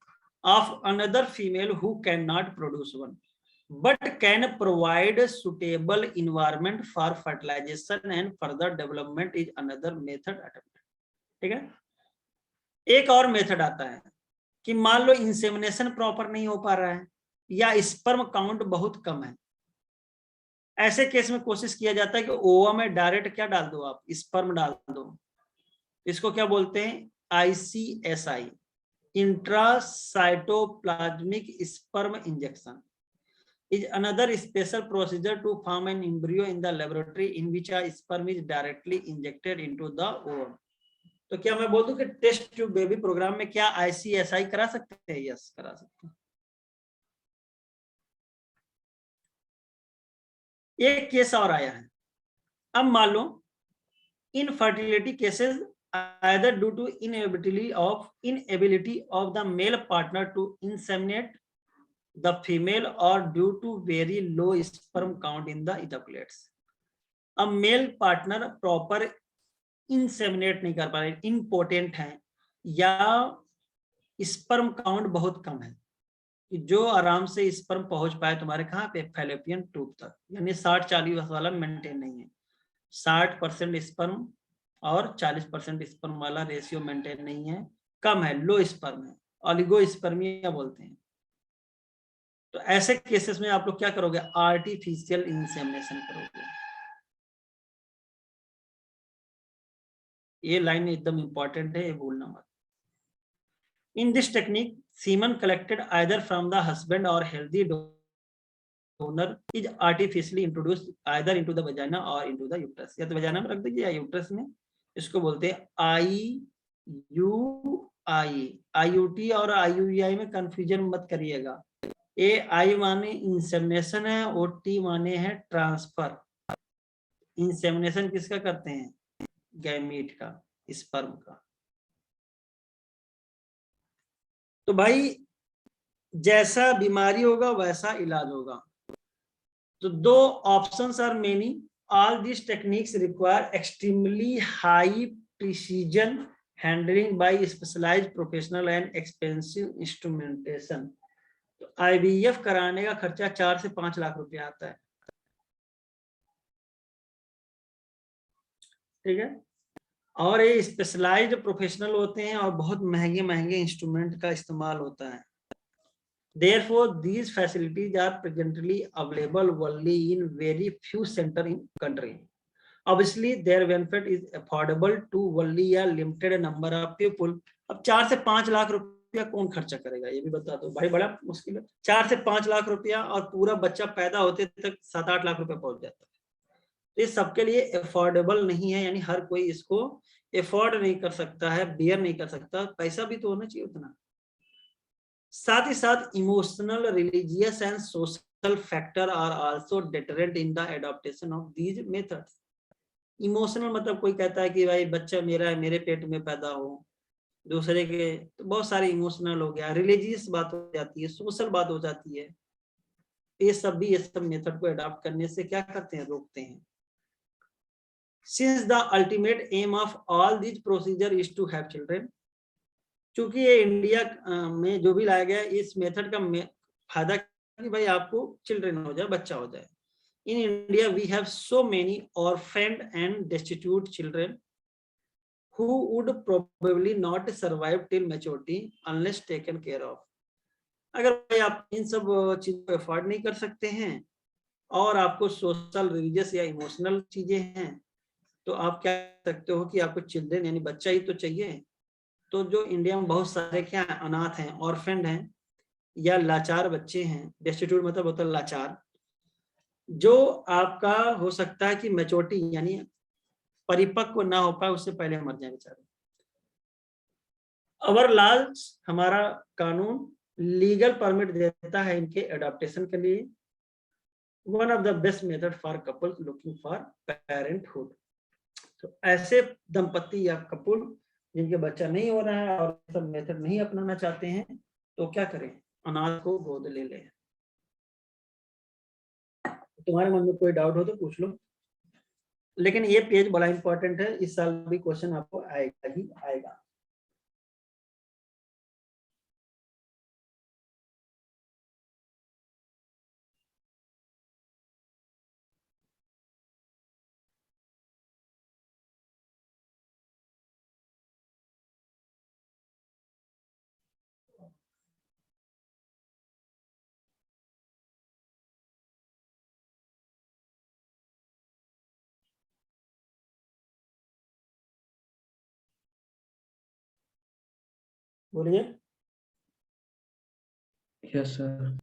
of another female who can not produce one but can provide suitable environment for fertilisation and further development is another method attempt. ठीक है। एक और मेथड आता है कि मान लो इंसेमिनेशन प्रॉपर नहीं हो पा रहा है या स्पर्म काउंट बहुत कम है, ऐसे केस में कोशिश किया जाता है कि ओवा में डायरेक्ट क्या डाल दो? आप स्पर्म डाल दो। इसको क्या बोलते हैं? ICSI, intracytoplasmic sperm injection is another special procedure to form an embryo in the laboratory in which a sperm is directly injected into the ovum। तो क्या मैं बोल दूं कि टेस्ट ट्यूब बेबी प्रोग्राम में क्या ICSI करा सकते हैं? यस, करा सकते हैं। एक केस और आया है। अब मान लो infertility cases either due to inability of the male partner to inseminate the female or due to very low sperm count in the ejaculate। अब मेल पार्टनर प्रॉपर इंसेमिनेट नहीं कर पा रहे, इम्पोर्टेंट है, या स्पर्म काउंट बहुत कम है कि जो आराम से स्पर्म पहुंच पाए तुम्हारे कहाँ पे? फैलोपियन ट्यूब तक, यानी 60-40 वाला मेंटेन नहीं है। 60% स्पर्म और 40% स्पर्म वाला रेशियो मेंटेन नहीं है, कम है, लो स्पर्म है, ऑलिगोस्पर्मिया बोलते हैं। तो ऐसे केसेस में आप लोग क्या करोगे? आर्टिफिशियल इंसेमिनेशन करोगे। ये लाइन एकदम इंपॉर्टेंट है, ये भूलना मत। In this technique semen collected either from the husband or healthy donor is artificially introduced either into the vagina or into the uterus. या तो वजाइना में रख दीजिए या यूट्रस में। इसको बोलते हैं IUI। IUT और IUI में कंफ्यूजन मत करिएगा। AI माने इंसेमिनेशन है, OT माने है ट्रांसफर। इंसेमिनेशन किसका करते हैं? गैमीट का, स्पर्म का। तो भाई जैसा बीमारी होगा वैसा इलाज होगा। तो दो options are many. All this techniques require extremely high precision handling by specialised professional and expensive instrumentation. तो IVF कराने का खर्चा 4 से 5 लाख रुपया आता है। ठीक है। और ये स्पेशलाइज्ड प्रोफेशनल होते हैं और बहुत महंगे महंगे इंस्ट्रूमेंट का इस्तेमाल होता है। Therefore, these facilities are presently available only in very few centers in country. Obviously, their benefit is affordable to only a limited number of people. अब 4 से 5 लाख रुपया कौन खर्चा करेगा? ये भी बता दो भाई, बड़ा मुश्किल है। 4 से 5 लाख रुपया और पूरा बच्चा पैदा होते तक 7-8 लाख रुपया पहुंच जाता है। ये सबके लिए अफोर्डेबल नहीं है, यानी हर कोई इसको अफोर्ड नहीं कर सकता है, बेयर नहीं कर सकता, पैसा भी तो होना चाहिए उतना। साथ ही साथ emotional, religious and social factor are also deterrent in the adoption of these methods. Emotional मतलब कोई कहता है कि भाई बच्चा मेरा है, मेरे पेट में पैदा हो, दूसरे के, तो बहुत सारे इमोशनल हो गया, रिलीजियस बात हो जाती है, सोशल बात हो जाती है। ये सब मेथड को अडॉप्ट करने से क्या करते हैं, रोकते हैं। Since the ultimate aim of all these procedure is to have children, चूंकि ये इंडिया में जो भी लाया गया इस मेथड का फायदा कि भाई आपको चिल्ड्रन हो जाए, बच्चा हो जाए। In India we have so many orphaned and destitute children who would probably not survive till maturity unless taken care of। अगर भाई आप इन सब चीजों को अफोर्ड नहीं कर सकते हैं और आपको सोशल, रिलीजियस या इमोशनल चीजें हैं, तो आप क्या कर सकते हो कि आपको चिल्ड्रन यानी बच्चा ही तो चाहिए। तो जो इंडिया में बहुत सारे क्या है, अनाथ हैं, ऑर्फेंड हैं या लाचार बच्चे हैं, डेस्टिट्यूट मतलब होता है लाचार, जो आपका हो सकता है कि मैच्योरिटी यानी परिपक्व ना हो पाए, उससे पहले मर जाए बेचारे। अवर लॉज, हमारा कानून लीगल परमिट देता है इनके एडॉप्टेशन के लिए। One of the best method for couples looking for parenthood. तो ऐसे दंपति या कपल जिनके बच्चा नहीं हो रहा है और सब मेथड नहीं अपनाना चाहते हैं, तो क्या करें, अनाथ को गोद ले लें। तुम्हारे मन में कोई डाउट हो तो पूछ लो, लेकिन ये पेज बड़ा इंपॉर्टेंट है, इस साल भी क्वेश्चन आपको आएगा ही आएगा। बोलिए। Yes sir.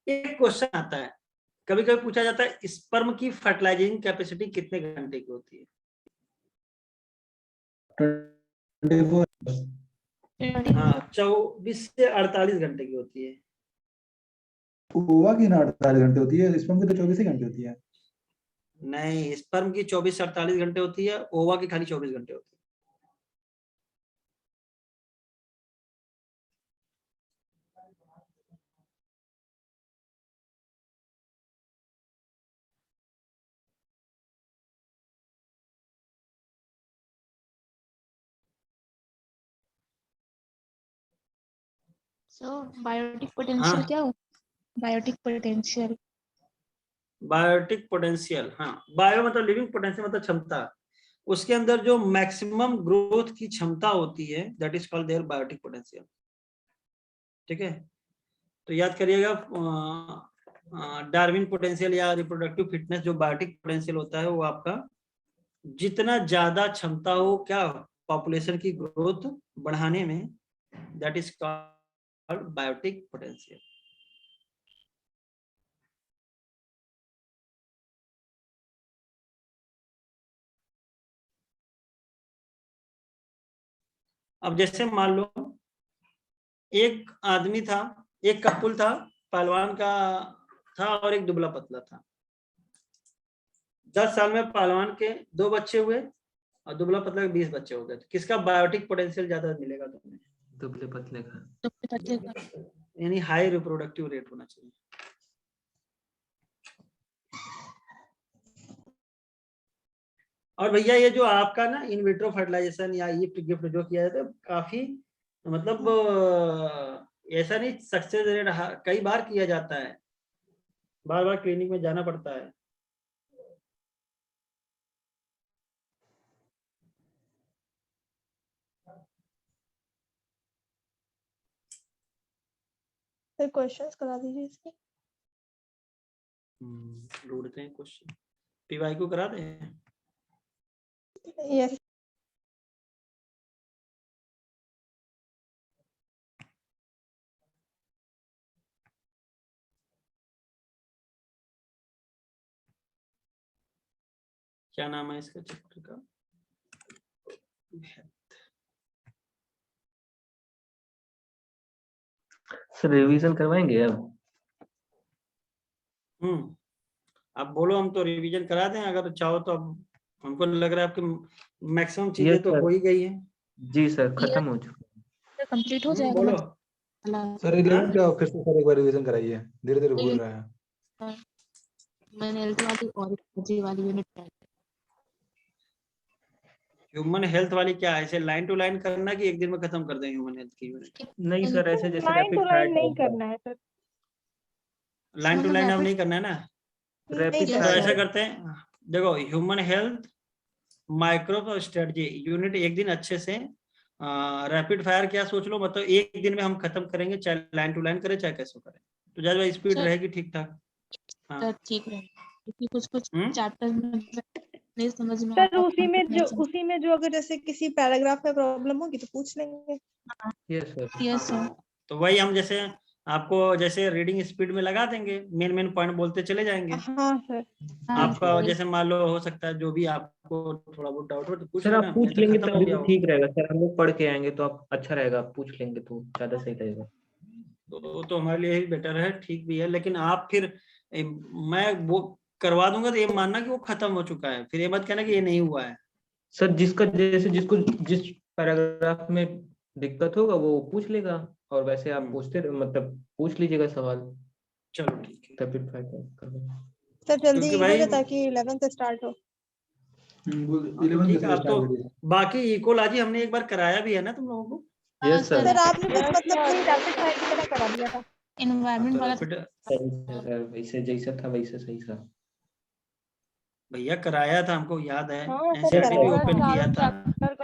एक क्वेश्चन आता है, कभी कभी पूछा जाता है, स्पर्म की फर्टिलाइजिंग कैपेसिटी कितने घंटे की होती है? 24। हाँ, 24 से 48 घंटे की होती है। ओवा की ना 48 घंटे होती है, स्पर्म की तो 24 ही घंटे होती है। नहीं, स्पर्म की 24 से 48 घंटे होती है, ओवा की खाली 24 घंटे होती है। सो बायोटिक पोटेंशियल हाँ, क्या हो? Biotic potential. बायोटिक पोटेंशियल, हाँ, बायो मतलब लिविंग, पोटेंशियल मतलब क्षमता। उसके अंदर जो मैक्सिमम ग्रोथ की क्षमता होती है, that is called their biotic potential. ठीक है, तो याद करिएगा, डार्विन पोटेंशियल या रिप्रोडक्टिव फिटनेस, जो बायोटिक पोटेंशियल होता है वो आपका जितना ज्यादा क्षमता हो क्या, पॉपुलेशन की ग्रोथ बढ़ाने में, that is called biotic potential. अब जैसे मान लो एक आदमी था, एक कपुल था, पहलवान का था और एक दुबला पतला था। 10 साल में पहलवान के 2 बच्चे हुए और दुबला पतला के 20 बच्चे हो गए। तो किसका बायोटिक पोटेंशियल ज्यादा मिलेगा तुम्हें? दुबले पतले का। दुबले पतले का। यानी हाई रिप्रोडक्टिव रेट होना चाहिए। और भैया ये जो आपका ना इन विट्रो फर्टिलाइजेशन या ये गिफ्ट जो किया जाता है, काफी मतलब ऐसा नहीं, सक्सेस रेट कई बार किया जाता है, बार बार क्लिनिक में जाना पड़ता है। फिर क्वेश्चंस करा दीजिए इसके। ढूंढते हैं क्वेश्चन, पीवाई को करा दें। यस। क्या नाम है इसका चैप्टर का? सर रिवीजन करवाएंगे अब? आप बोलो, हम तो रिवीजन करा दें अगर चाहो तो। अब हमको लग रहा है आपकी मैक्सिमम चीजें Yes, तो sir. हो ही गई हैं। जी सर, खत्म हो चुका। कंप्लीट हो जाएगा बोलो। मतलब सर 11 का फिर से सर एक बार रिवीजन कराइए, धीरे धीरे भूल रहा है। मैंने हेल्थ वाली और जी वाली यूनिट ह्यूमन हेल्थ वाली क्या है? ऐसे लाइन टू लाइन करना कि एक दिन में खत्म कर दें ह्यूमन हेल्थ की यूनिट? नहीं सर, ऐसे जैसे line to rapid line fire नहीं टाइप करना है सर। लाइन टू मतलब लाइन अब rapid- नहीं करना है ना। नहीं रैपिड तो सर। ऐसा करते हैं, देखो ह्यूमन हेल्थ, माइक्रोब और स्ट्रेटजी यूनिट एक दिन अच्छे से रैपिड फायर क्या सोच लो, मतलब एक दिन में हम खत्म करेंगे, चाहे लाइन टू लाइन करें चाहे कैसे करें, तो ज्यादा स्पीड सर, रहेगी ठीक ठाक। हाँ। ठीक है क्योंकि कुछ हम्म? चैप्टर में नहीं समझ में सर आता उसी में जो अगर जैसे किसी पैराग्राफ में प्रॉब्लम होगी तो पूछ लेंगे। Yes sir. Yes sir. तो वही हम जैसे आपको जैसे रीडिंग स्पीड में लगा देंगे, मेन मेन पॉइंट बोलते चले जाएंगे। हाँ सर। आपका जैसे मान लो हो सकता है जो भी आपको थोड़ा बहुत डाउट हो तो पूछ सर लेना, आप नहीं पूछ तो लेंगे खत्म हो तभी गया तो हो। ठीक रहेगा सर, हम लोग पढ़ के आएंगे तो आप अच्छा रहेगा, आप पूछ लेंगे तो ज्यादा सही रहेगा। तो हमारे लिए ही बेटर है, ठीक भी है। लेकिन आप फिर मैं वो करवा दूंगा तो ये मानना कि वो खत्म हो चुका है, फिर ये मत कहना कि ये नहीं हुआ है। सर जिसका जैसे जिसको जिस पैराग्राफ में दिक्कत होगा वो पूछ लेगा, और वैसे आप पूछते मतलब पूछ लीजिएगा सवाल। चलो ठीक है। रैपिड फायर कर। सर जल्दी क्योंकि हो भाई जाए ताकि 11 से स्टार्ट हो। 11 ठीक के है, अब स्टार्ट तो करिए। बाकी इकोलॉजी हमने एक बार कराया भी है ना तुम लोगों को। Yes sir. सर आपने बस मतलब वही रैपिड फायर की तरह करा दिया था। एनवायरनमेंट तो वाला रैपिड सर वैसे जैसा था वैसे सही था। भैया कराया था, हमको याद है, हाँ सर एनसीईआरटी भी कराया ओपन था। किया था। सर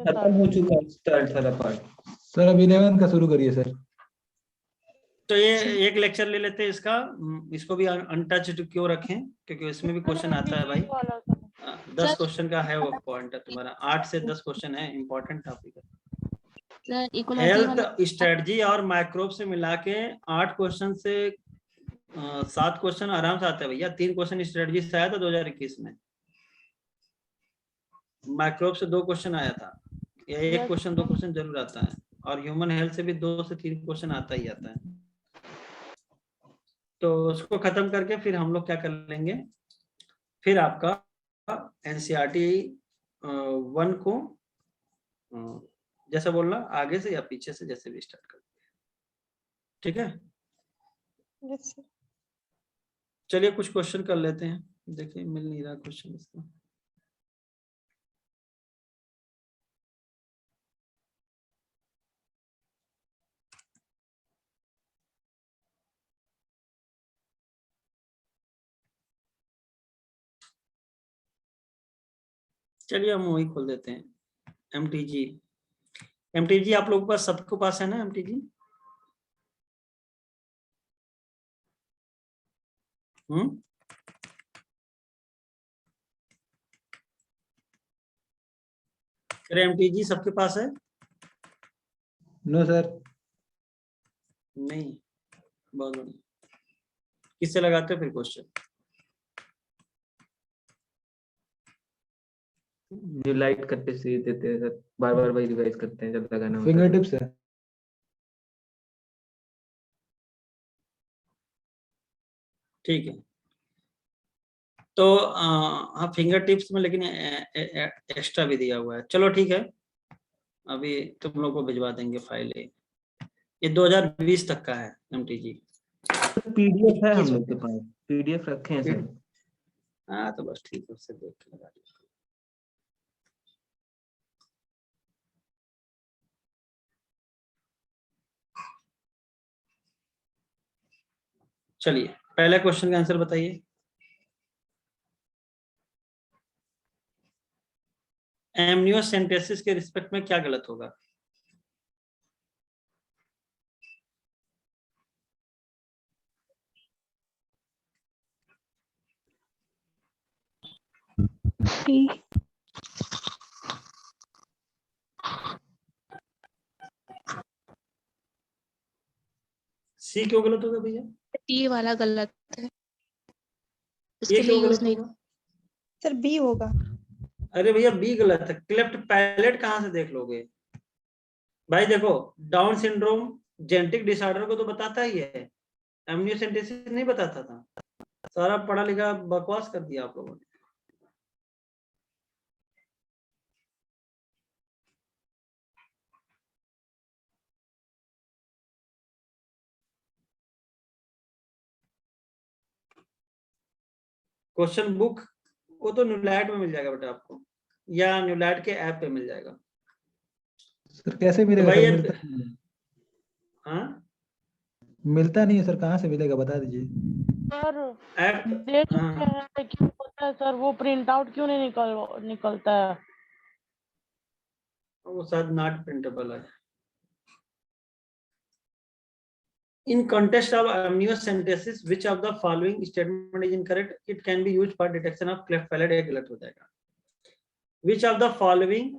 खत्म हो चुका है स्टार्ट वाला पार्ट। सर अब 11 का शुरू करिए सर। तो ये एक लेक्चर ले लेते हैं इसका, इसको भी अनटच्ड क्यों रखें, क्योंकि इसमें भी क्वेश्चन आता है भाई। 10 सर क्वेश्चन का है वो पॉइंट तुम्हारा, 8 से 10 क्वेश्चन है, इंपॉर्टेंट टॉपिक है। सर इकोलॉजी हेल्थ वाला स्ट्रेटजी और माइक्रोब से मिला के 8 क्वेश्चन से 7 क्वेश्चन आराम से आते हैं भैया। 3 क्वेश्चन स्ट्रेटजी से आया था 2021 में, माइक्रोब से 2 क्वेश्चन आया था, या 1 क्वेश्चन 2 क्वेश्चन जरूर आता है, और ह्यूमन हेल्थ से भी 2 से 3 क्वेश्चन आता ही आता है। तो उसको खत्म करके फिर हम लोग क्या कर लेंगे, फिर आपका एनसीईआरटी 1 को जैसे बोलना आगे से या पीछे से जैसे भी स्टार्ट कर, ठीक है। Yes sir. चलिए कुछ क्वेश्चन कर लेते हैं, देखिए मिल नहीं रहा क्वेश्चन इसका। चलिए हम वही खोल देते हैं, एमटीजी। एमटीजी आप लोगों के पास, सबके पास है ना एमटीजी? अरे एमटीजी सबके पास है? No sir. नहीं, बहुत बढ़िया। किससे लगाते हो फिर क्वेश्चन? जो लाइट करते से देते हैं सर, बार बार वही रिवाइज करते हैं जब लगाना होता है। फिंगर टिप्स है। ठीक है, तो हाँ फिंगर टिप्स में, लेकिन एक्स्ट्रा भी दिया हुआ है। चलो ठीक है, अभी तुम लोग को भिजवा देंगे फाइल। ये 2020 तक का है एमटीजी। पीडीएफ है हम लोग के पास, पीडीएफ रखे हैं सर। हाँ तो बस ठीक है, उससे देख के लगा दीजिए। चलिए पहले क्वेश्चन का आंसर बताइए। एमनियोसेंटेसिस के रिस्पेक्ट में क्या गलत होगा? सी क्यों गलत होगा भैया? टी वाला गलत है, ये उसके लिए क्यों यूज गलत नहीं। होगा? सर बी होगा। अरे भैया बी गलत है, क्लेफ्ट पैलेट कहाँ से देख लोगे भाई? देखो डाउन सिंड्रोम जेनेटिक डिसऑर्डर को तो बताता ही है, एमनियोसेंटेसिस नहीं बताता था। सारा पढ़ा लिखा बकवास कर दिया आप लोगों ने। क्वेश्चन बुक वो तो न्यूलैट में मिल जाएगा बेटा आपको, या न्यूलैट के ऐप पे मिल जाएगा। सर कैसे तो मिलेगा? भाई सर ये मिलता नहीं है। हाँ मिलता नहीं है सर, कहाँ से मिलेगा बता दीजिए। सर ऐप देख हाँ सकते हैं क्यों होता है सर, वो प्रिंट आउट क्यों नहीं निकलता है? वो शायद नॉट प्रिंटेबल है। In context of amniocentesis, which of the following statement is incorrect? It can be used for detection of cleft palate. एक गलत हो जाएगा। Which of the following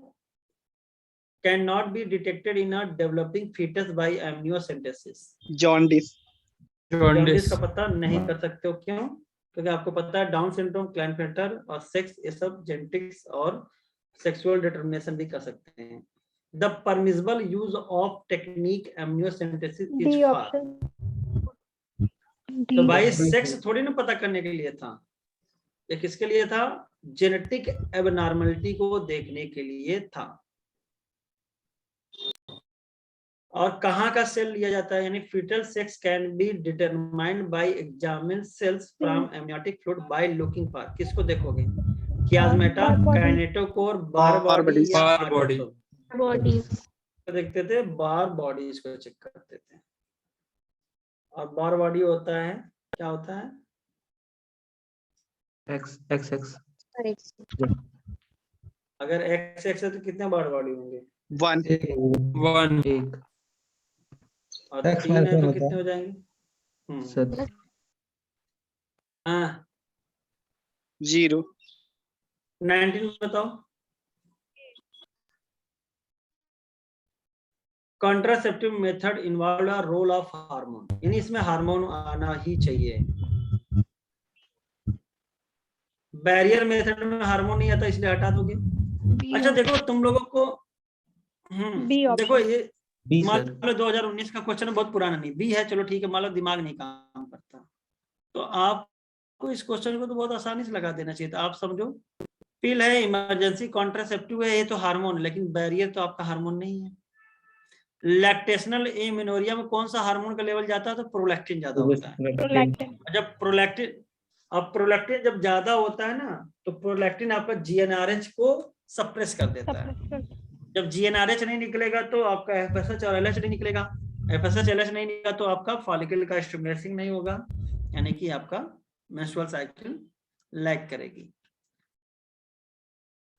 cannot be detected in a developing fetus by amniocentesis? Jaundice. Jaundice का पता नहीं कर सकते हो, क्यों? क्योंकि आपको पता है डाउन सिंड्रोम, क्लाइनफेल्टर और सेक्स, ये सब जेनेटिक्स और सेक्सुअल डिटरमिनेशन भी कर सकते हैं। The permissible use of technique amniocentesis is D for। Option. तो भाई सेक्स थोड़ी ना पता करने के लिए था, ये किसके लिए था? जेनेटिक एबनॉर्मलिटी को देखने के लिए था। और कहाँ का सेल लिया जाता है? यानी foetal sex can be determined by examine cells from amniotic fluid by looking for. किसको देखोगे? कियाजमेटा, काइनेटोकोर, बार बॉडी या बार बॉडी। बॉडी। देखते थे, बार बॉडी इसको चेक करते थे। और बार बॉडी होता है, क्या होता है? एक्स एक्स एक्स अगर एक्स एक्स है तो कितने बार बॉडी होंगे? 1 वन। एक और X 3 है minus तो one कितने होता हो जाएंगे? सर हाँ 0 19 बताओ। Contraceptive method involve a role of hormone, यानी इसमें हार्मोन आना ही चाहिए। बैरियर मेथड में हार्मोन नहीं आता इसलिए हटा दोगे। अच्छा देखो तुम लोगों को बी देखो ये बी मान सर। लो 2019 का क्वेश्चन बहुत पुराना नहीं, बी है चलो ठीक है, मान लो दिमाग नहीं काम करता तो आपको इस क्वेश्चन को तो बहुत आसानी से लगा देना चाहिए था। आप समझो पिल है, इमरजेंसी कॉन्ट्रासेप्टिव है, ये तो हार्मोन, लेकिन बैरियर तो आपका हार्मोन नहीं है। लैक्टेशनल एमेनोरिया में कौन सा हार्मोन का लेवल जाता है? तो प्रोलैक्टिन ज्यादा होता है। प्रोलैक्टिन। जब प्रोलैक्टिन जब ज्यादा होता है ना तो प्रोलैक्टिन आपका जीएनआरएच को सप्रेस कर देता है। जब जीएनआरएच नहीं निकलेगा तो आपका एफएसएच और एलएच नहीं निकलेगा। एफएसएच एलएच नहीं निकलेगा तो आपका फॉलिकल का स्टिमुलेशन नहीं होगा, यानी कि आपका मेंस्ट्रुअल साइकिल लैग करेगी।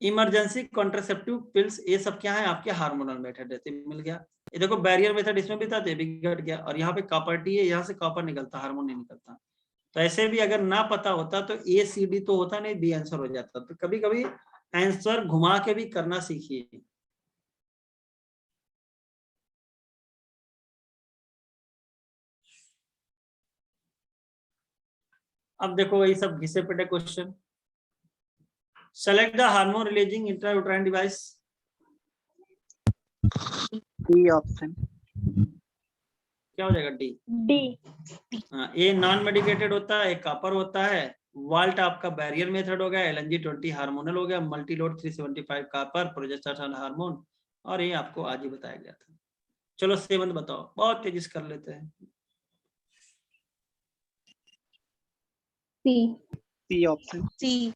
इमरजेंसी कॉन्ट्रासेप्टिव पिल्स ये सब क्या है? आपके हार्मोनल मेथड है। मिल गया। ये देखो बैरियर मेथड इसमें भी था, तो ये भी घट गया। और यहाँ पे कॉपर टी है, यहाँ से कॉपर निकलता, हार्मोन नहीं निकलता। तो ऐसे भी अगर ना पता होता तो ए सी डी तो होता नहीं, बी आंसर हो जाता। तो कभी कभी आंसर घुमा के भी करना सीखिए। अब देखो ये सब घिसे पिटे question. Select the hormone releasing intrauterine device. D option. क्या हो जाएगा? डी। डी। हाँ, ए नॉन मेडिकेटेड होता है, एक कॉपर होता है। वाल्ट आपका बैरियर मेथड हो गया, एलएनजी 20 हार्मोनल हो गया, मल्टीलोड 375 कॉपर, प्रोजेस्टेरोन हार्मोन, और ये आपको आज ही बताया गया था। चलो 7 बताओ, बहुत तेजी से कर लेते हैं। C option. सी।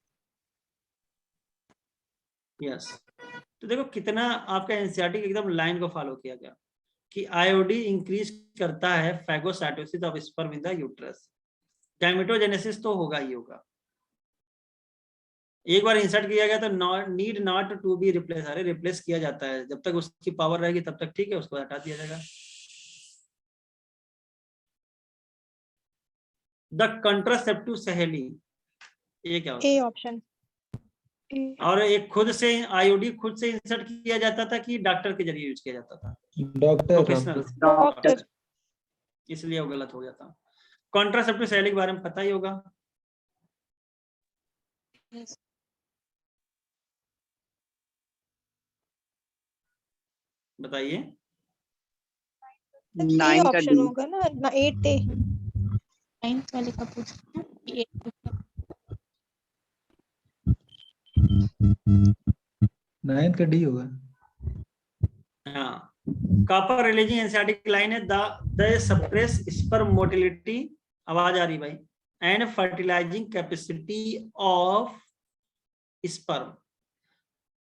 यस। तो देखो कितना आपका एनसीईआरटी एकदम लाइन को फॉलो किया गया कि आईओडी इंक्रीज करता है phagocytosis of sperm in the uterus. Gametogenesis तो होगा ही होगा। एक बार इंसर्ट किया गया तो need not to be replace, अरे रिप्लेस किया जाता है, जब तक उसकी पावर रहेगी तब तक ठीक है, उसको हटा दिया जाएगा। द कंट्रासेप्टिव सहेली, ये क्या होता ए है? ऑप्शन। और एक खुद से आईओडी खुद से इंसर्ट किया जाता था कि डॉक्टर के जरिए यूज किया जाता था? Professional doctor. इसलिए वो गलत हो गया था। कॉन्ट्रासेप्टिव सहेली के बारे में पता ही होगा। बताइए। 9 का ऑप्शन डी। होगा ना 8A। 9th वाले का पूछ रही हूँ। ये 9 का डी होगा। हाँ, कॉपर रिलीजिंग एनसीईआरटी की लाइन है, द सप्रेस स्पर्म मोटिलिटी, आवाज आ रही भाई, and fertilising capacity of sperm.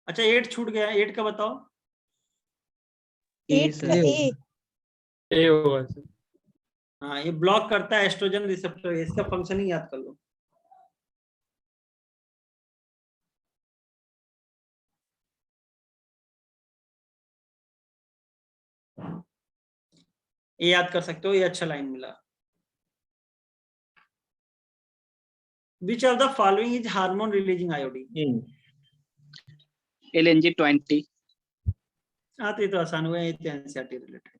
अच्छा 8 छूट गया, 8 का बताओ। 8 का A। ए होगा सर। हाँ, ये ब्लॉक करता है एस्ट्रोजन रिसेप्टर, इसका फंक्शन ही याद कर लो। ये याद कर सकते हो, ये अच्छा लाइन मिला। Which of the following is hormone releasing iodine? LNG 20। हाँ तो ये तो आसान हुआ है, ये तो NCERT related.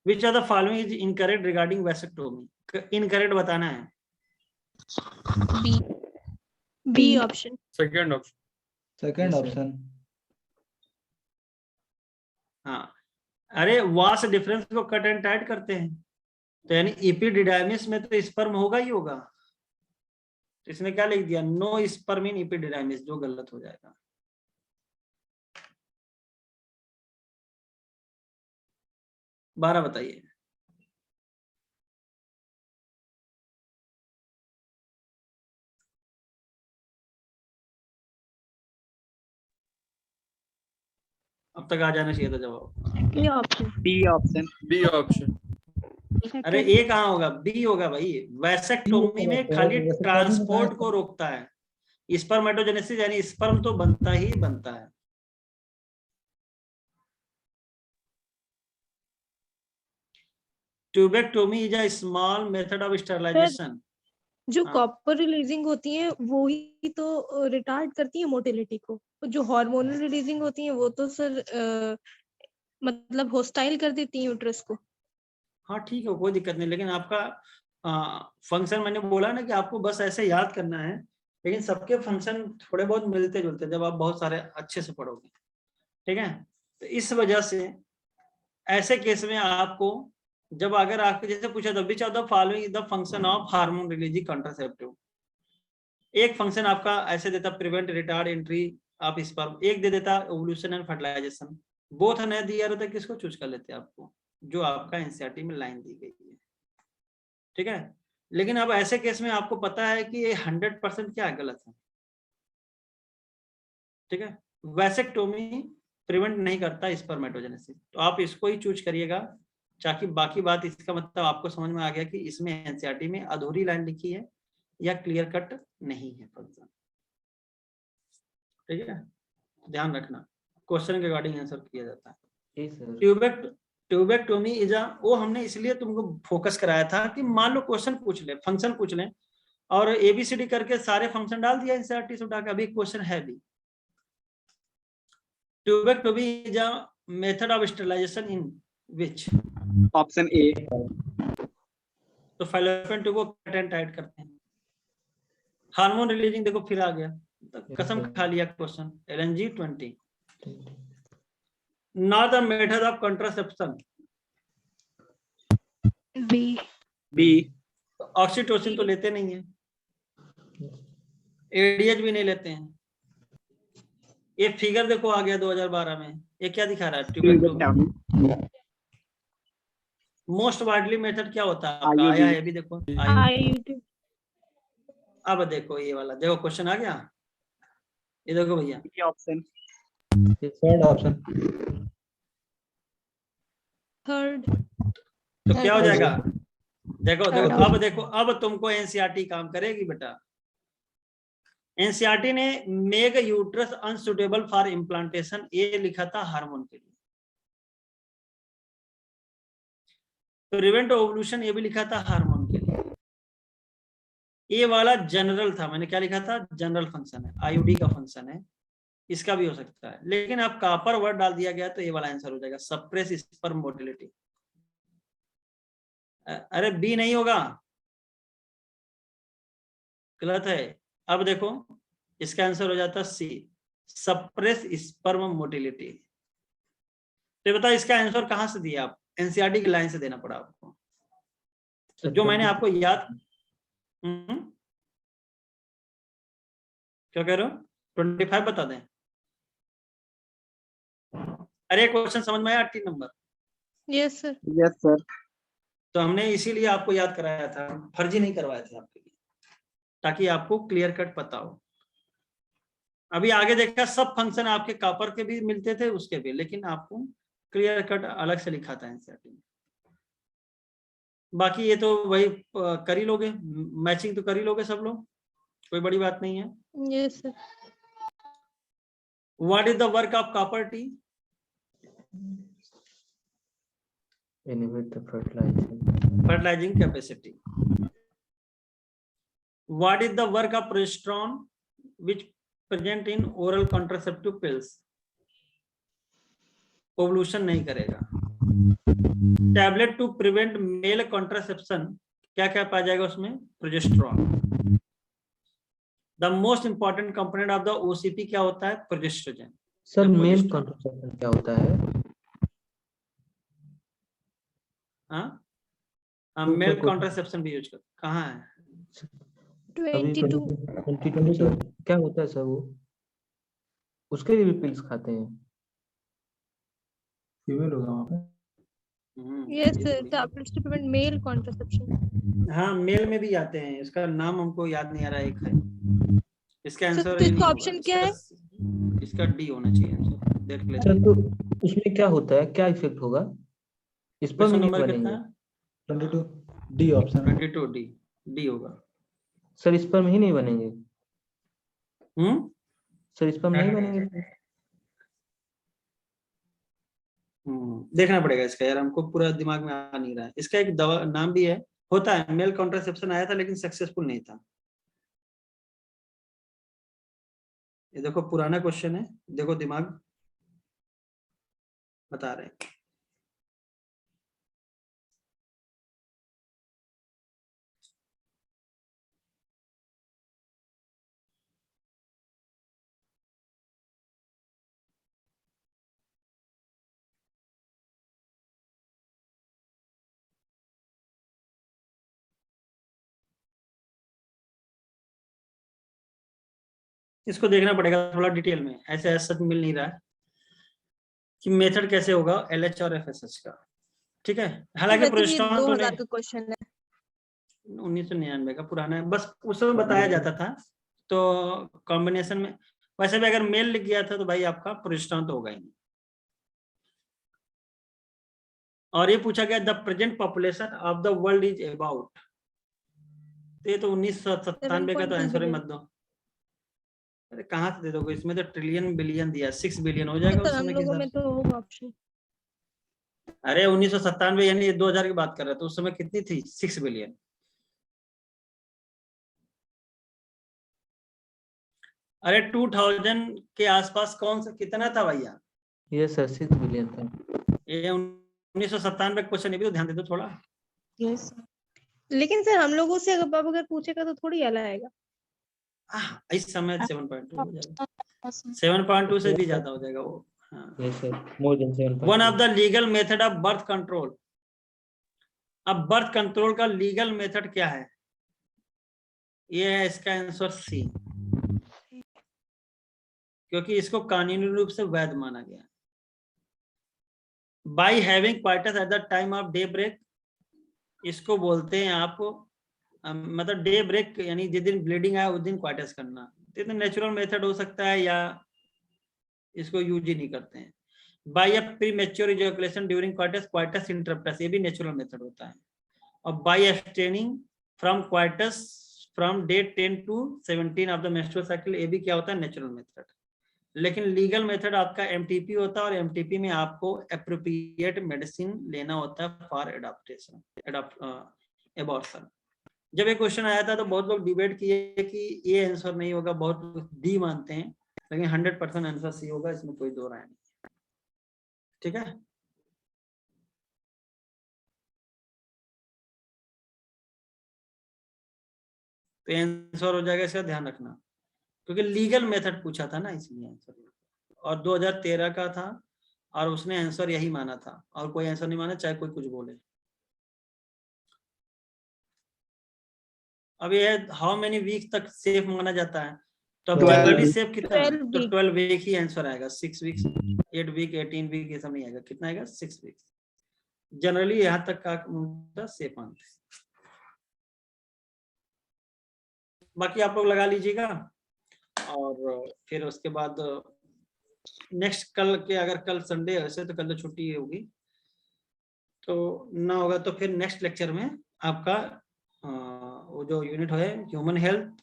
Which of the following is incorrect regarding vasectomy? Incorrect बताना है। B। B option. Second option. Second Yes, sir. Option. हाँ, अरे वास डिफरेंस को कट एंड टाइट करते हैं, तो यानी इपिडिडाइमिस में तो स्पर्म होगा ही होगा। तो इसने क्या लिख दिया, नो स्पर्म इन इपिडिडाइमिस, जो गलत हो जाएगा। बारह बताइए। अब तक आ जाना चाहिए था जवाब। A option. B option. B option. अरे ए कहाँ होगा, बी होगा भाई। वैसेक्टोमी में खाली ट्रांसपोर्ट को रोकता है, स्पर्मेटोजेनेसिस यानी स्पर्म तो बनता ही बनता है। Tubectomy is a small method of sterilisation. जो हाँ। कॉपर रिलीजिंग होती है वो ही तो रिटार्ड करती है मोटिलिटी को, जो हार्मोनल रिलीजिंग होती है वो तो सर मतलब होस्टाइल कर देती है यूट्रस को। हाँ ठीक है, कोई दिक्कत नहीं, लेकिन आपका फंक्शन मैंने बोला ना कि आपको बस ऐसे याद करना है, लेकिन सबके फंक्शन थोड़े बहुत मिलते जुलते जब आप बहुत सारे अच्छे से पढ़ोगे, ठीक है। तो इस वजह से ऐसे केस में आपको जब अगर आपके जैसे पूछा था which of the following is the function of hormone releasing contraceptive, एक फंक्शन आपका ऐसे देता prevent retard entry of sperm, एक दे देता ओवुलेशन एंड फर्टिलाइजेशन, बोथ न दिया रहता, किसको चूज कर लेते आपको, जो आपका एनसीईआरटी में लाइन दी गई है, ठीक है। लेकिन अब ऐसे केस में आपको पता है कि ये 100% क्या गलत है, ठीक है। वैसेक्टोमी प्रिवेंट नहीं करता स्पर्मेटोजेनेसिस, तो आप इसको ही चूज करिएगा, ताकि बाकी बात इसका मतलब आपको समझ में आ गया कि इसमें एनसीईआरटी में अधूरी लाइन लिखी है या क्लियर कट नहीं है फंक्शन, ठीक है। ध्यान रखना, क्वेश्चन के अकॉर्डिंग आंसर किया जाता है। Yes, sir. ट्यूबेक्टोमी इज अ, वो हमने इसलिए तुमको फोकस कराया था कि मान लो क्वेश्चन पूछ ले, फंक्शन पूछ ले, और एबीसीडी करके सारे फंक्शन डाल दिया एनसीईआरटी से उठा के, अभी क्वेश्चन है भी। Tubectomy is a method of sterilisation in which, option A. तो फैलोपियन ट्यूब को कट एंड टाइट करते हैं। हार्मोन रिलीजिंग देखो फिर आ गया, तो कसम खा लिया question, LNG 20। Not the method of contraception, B. B. Oxytocin तो लेते नहीं है, एडीएच भी नहीं लेते हैं। ये फिगर देखो आ गया 2012 में, ये क्या दिखा रहा है, ट्यूबेक्टोमी। मोस्ट वाइडली मेथड क्या होता है आपका, आया है भी देखो IUD। अब देखो ये वाला, देखो क्वेश्चन आ गया, ये देखो भैया, B option. Third option. Third. तो क्या हो जाएगा, देखो देखो Third अब देखो, अब तुमको एनसीईआरटी काम करेगी बेटा। एनसीईआरटी ने make uterus unsuitable for implantation, ये लिखा था हार्मोन के लिए। प्रिवेंट ओवुलेशन, ये भी लिखा था हार्मोन के लिए। ये वाला जनरल था, मैंने क्या लिखा था, जनरल फंक्शन है, आईयूडी का फंक्शन है, इसका भी हो सकता है, लेकिन अब कॉपर वर्ड डाल दिया गया तो ये वाला आंसर हो जाएगा, सप्रेस स्पर्म मोटिलिटी। अरे बी नहीं होगा, गलत है। अब देखो इसका आंसर हो जाता सी, सप्रेस स्पर्म मोटिलिटी। तो बताओ इसका आंसर कहाँ से दिया आप? एनसीईआरटी की लाइन से देना पड़ा आपको। तो जो मैंने आपको याद क्या कह रहे हो? 25 बता दें? अरे क्वेश्चन समझ में आया 18 number? Yes sir. Yes sir. तो हमने इसीलिए आपको याद कराया था, फर्जी नहीं करवाया था आपके लिए, ताकि आपको क्लियर कट पता हो। अभी आगे देखा सब फंक्शन आपके कॉपर के भी मिलते थे उसके भी, लेकिन आपको क्लियर कट अलग से लिखा था एनसीईआरटी में। बाकी ये तो वही कर ही लोगे, मैचिंग तो कर ही लोगे सब लोग, कोई बड़ी बात नहीं है। Yes sir. What is the work of copper T? Inhibit the fertilization. Fertilizing capacity. What is the work of progesterone which present in oral contraceptive pills? Ovulation नहीं करेगा। Tablet to prevent male contraception, क्या क्या पाया जाएगा उसमें? Progesterone. The most important component of the OCP क्या होता है? प्रोजेस्ट्रोजन। सर मेल कॉन्ट्रासेप्शन क्या होता है? हाँ, मेल कॉन्ट्रासेप्शन भी यूज कर, कहाँ है? 22 क्या होता है सर वो? उसके लिए भी पिल्स खाते हैं? फीमेल होगा वहाँ पे। Yes sir, tablets to prevent male contraception. हाँ, मेल में भी आते हैं, इसका नाम हमको याद नहीं आ रहा है। एक है इसका आंसर, इसका ऑप्शन क्या है? इसका डी होना चाहिए आंसर, देख लेते सर तो उसमें क्या होता है, क्या इफेक्ट होगा? इस पर क्वेश्चन नहीं नंबर कितना बनेंगे? है? 22 डी ऑप्शन। 22 डी, डी होगा। सर इस पर ही नहीं बनेंगे? सर इस पर नहीं हाँ। बनेंगे? देखना पड़ेगा इसका यार, हमको पूरा दिमाग में आ नहीं रहा है। इसका एक दवा नाम भी है, होता है, मेल कॉन्ट्रासेप्शन आया था लेकिन सक्सेसफुल नहीं था। ये देखो पुराना क्वेश्चन है, देखो दिमाग बता रहे हैं। इसको देखना पड़ेगा थोड़ा डिटेल में, ऐसे ऐसा मिल नहीं रहा है कि मेथड कैसे होगा एलएच और एफएसएच का। ठीक है, हालांकि प्रोजेस्टेरॉन तो 2000 का क्वेश्चन है। 1999 का पुराना है, बस उस समय बताया जाता था। तो कॉम्बिनेशन में वैसे भी अगर मेल लिख गया था तो भाई आपका प्रोजेस्टेरॉन तो होगा ही नहीं। और ये पूछा गया the present population of the world is about, तो ये तो 1997 का तो आंसर ही मत दो। अरे कहाँ से दे दोगे, इसमें तो ट्रिलियन बिलियन दिया, 6 बिलियन हो जाएगा उस हम समय के लोगों हिसाब में से। तो होगा ऑप्शन। अरे 1997 यानी 2000 की बात कर रहे हैं, तो उस समय कितनी थी? 6 बिलियन। अरे 2000 के आसपास कौन सा कितना था भैया? ये सर 6 बिलियन था। ये 1997 क्वेश्चन, ये भी तो ध्यान दे दो थोड़ा। यस लेकिन सर हम लोगों से अगर पूछेगा तो थोड़ी अलग आएगा। इस समय 7.2 हो जाएगा, 7.2 से भी ज्यादा हो जाएगा वो। हाँ। Yes sir, more than 7. One of the legal method of birth control. अब बर्थ कंट्रोल का लीगल मेथड क्या है? ये है इसका आंसर सी, क्योंकि इसको कानूनी रूप से वैध माना गया। By having quarters at the time of daybreak, इसको बोलते हैं आप मतलब डे ब्रेक, यानी जिस दिन ब्लीडिंग आया उस दिन क्वार्टर्स करना। तो नेचुरल मेथड हो सकता है या इसको यूज ही नहीं करते हैं। By a premature ejaculation during coitus interruptus, ये भी नेचुरल मेथड होता है। और by abstaining from coitus from day 10 to 17 of the menstrual cycle, ये भी क्या होता है? Natural method. लेकिन लीगल मेथड आपका एमटीपी होता है, और एमटीपी में आपको एप्रोप्रिएट मेडिसिन लेना होता है फॉर एबॉर्शन। जब ये क्वेश्चन आया था तो बहुत लोग डिबेट किए कि ये आंसर नहीं होगा, बहुत लोग डी मानते हैं, लेकिन 100% आंसर सी होगा, इसमें कोई दो राय नहीं। ठीक है, तो आंसर हो जाएगा, इसका ध्यान रखना। क्योंकि लीगल मेथड पूछा था ना इसलिए आंसर, और 2013 का था और उसने आंसर यही माना था, और कोई आंसर नहीं माना चाहे कोई कुछ बोले। अब ये हाउ मेनी वीक तक सेफ माना जाता है, तो अब 12 जनरली week. सेफ कितना है, 12 तो week. 12 वीक ही आंसर आएगा, 6 वीक, 8 वीक, 18 वीक ये सब नहीं आएगा, कितना आएगा, 6 वीक। जनरली यहाँ तक का सेफ मानते हैं। बाकी आप लोग लगा लीजिएगा, और फिर उसके बाद नेक्स्ट कल के, अगर कल संडे वैसे तो कल तो छुट्टी होगी, तो ना होगा तो फिर नेक्स्ट लेक्चर में आपका वो जो यूनिट है ह्यूमन हेल्थ,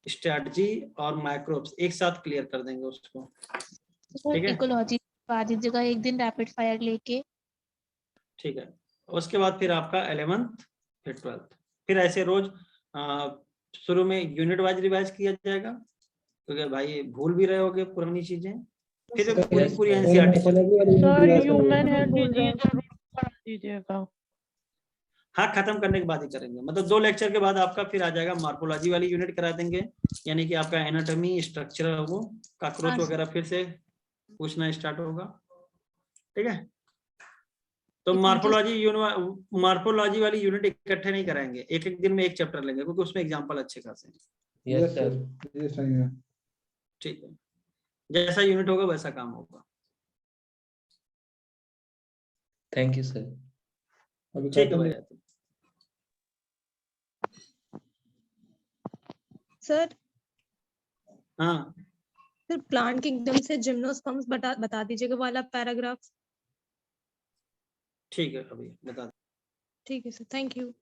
स्ट्रेटजी और माइक्रोब्स एक साथ क्लियर कर देंगे उसको। ठीक है, इकोलॉजी बाद इस जगह एक दिन रैपिड फायर लेके। ठीक है, उसके बाद फिर आपका 11th फिर 12th, फिर ऐसे रोज शुरू में यूनिट वाइज रिवाइज किया जाएगा, क्योंकि भाई भूल भी रहे होगे पुरानी चीजें, फिर पूरी एनसीईआरटी चलेगी। सर ह्यूमन हेल्थ दीजिएगा। हाँ, खत्म करने के बाद ही करेंगे, मतलब 2 लेक्चर के बाद आपका फिर आ जाएगा मार्फोलॉजी वाली यूनिट करा देंगे, यानी कि आपका एनाटॉमी, स्ट्रक्चर, वो कॉकरोच वगैरह फिर से पूछना स्टार्ट होगा। ठीक है, तो मार्फोलॉजी वाली यूनिट इकट्ठे नहीं कराएंगे, एक एक दिन में एक चैप्टर लेंगे, क्योंकि उसमें एग्जांपल अच्छे खासे हैं। Yes sir. ये सही है। ठीक है, जैसा यूनिट होगा वैसा काम होगा। Thank you sir. अभी ठीक है खत्म भाई। सर हाँ सर प्लांट किंगडम से जिम्नोस्पर्म्स बता दीजिएगा वाला पैराग्राफ। ठीक है, अभी बता। ठीक है सर, थैंक यू।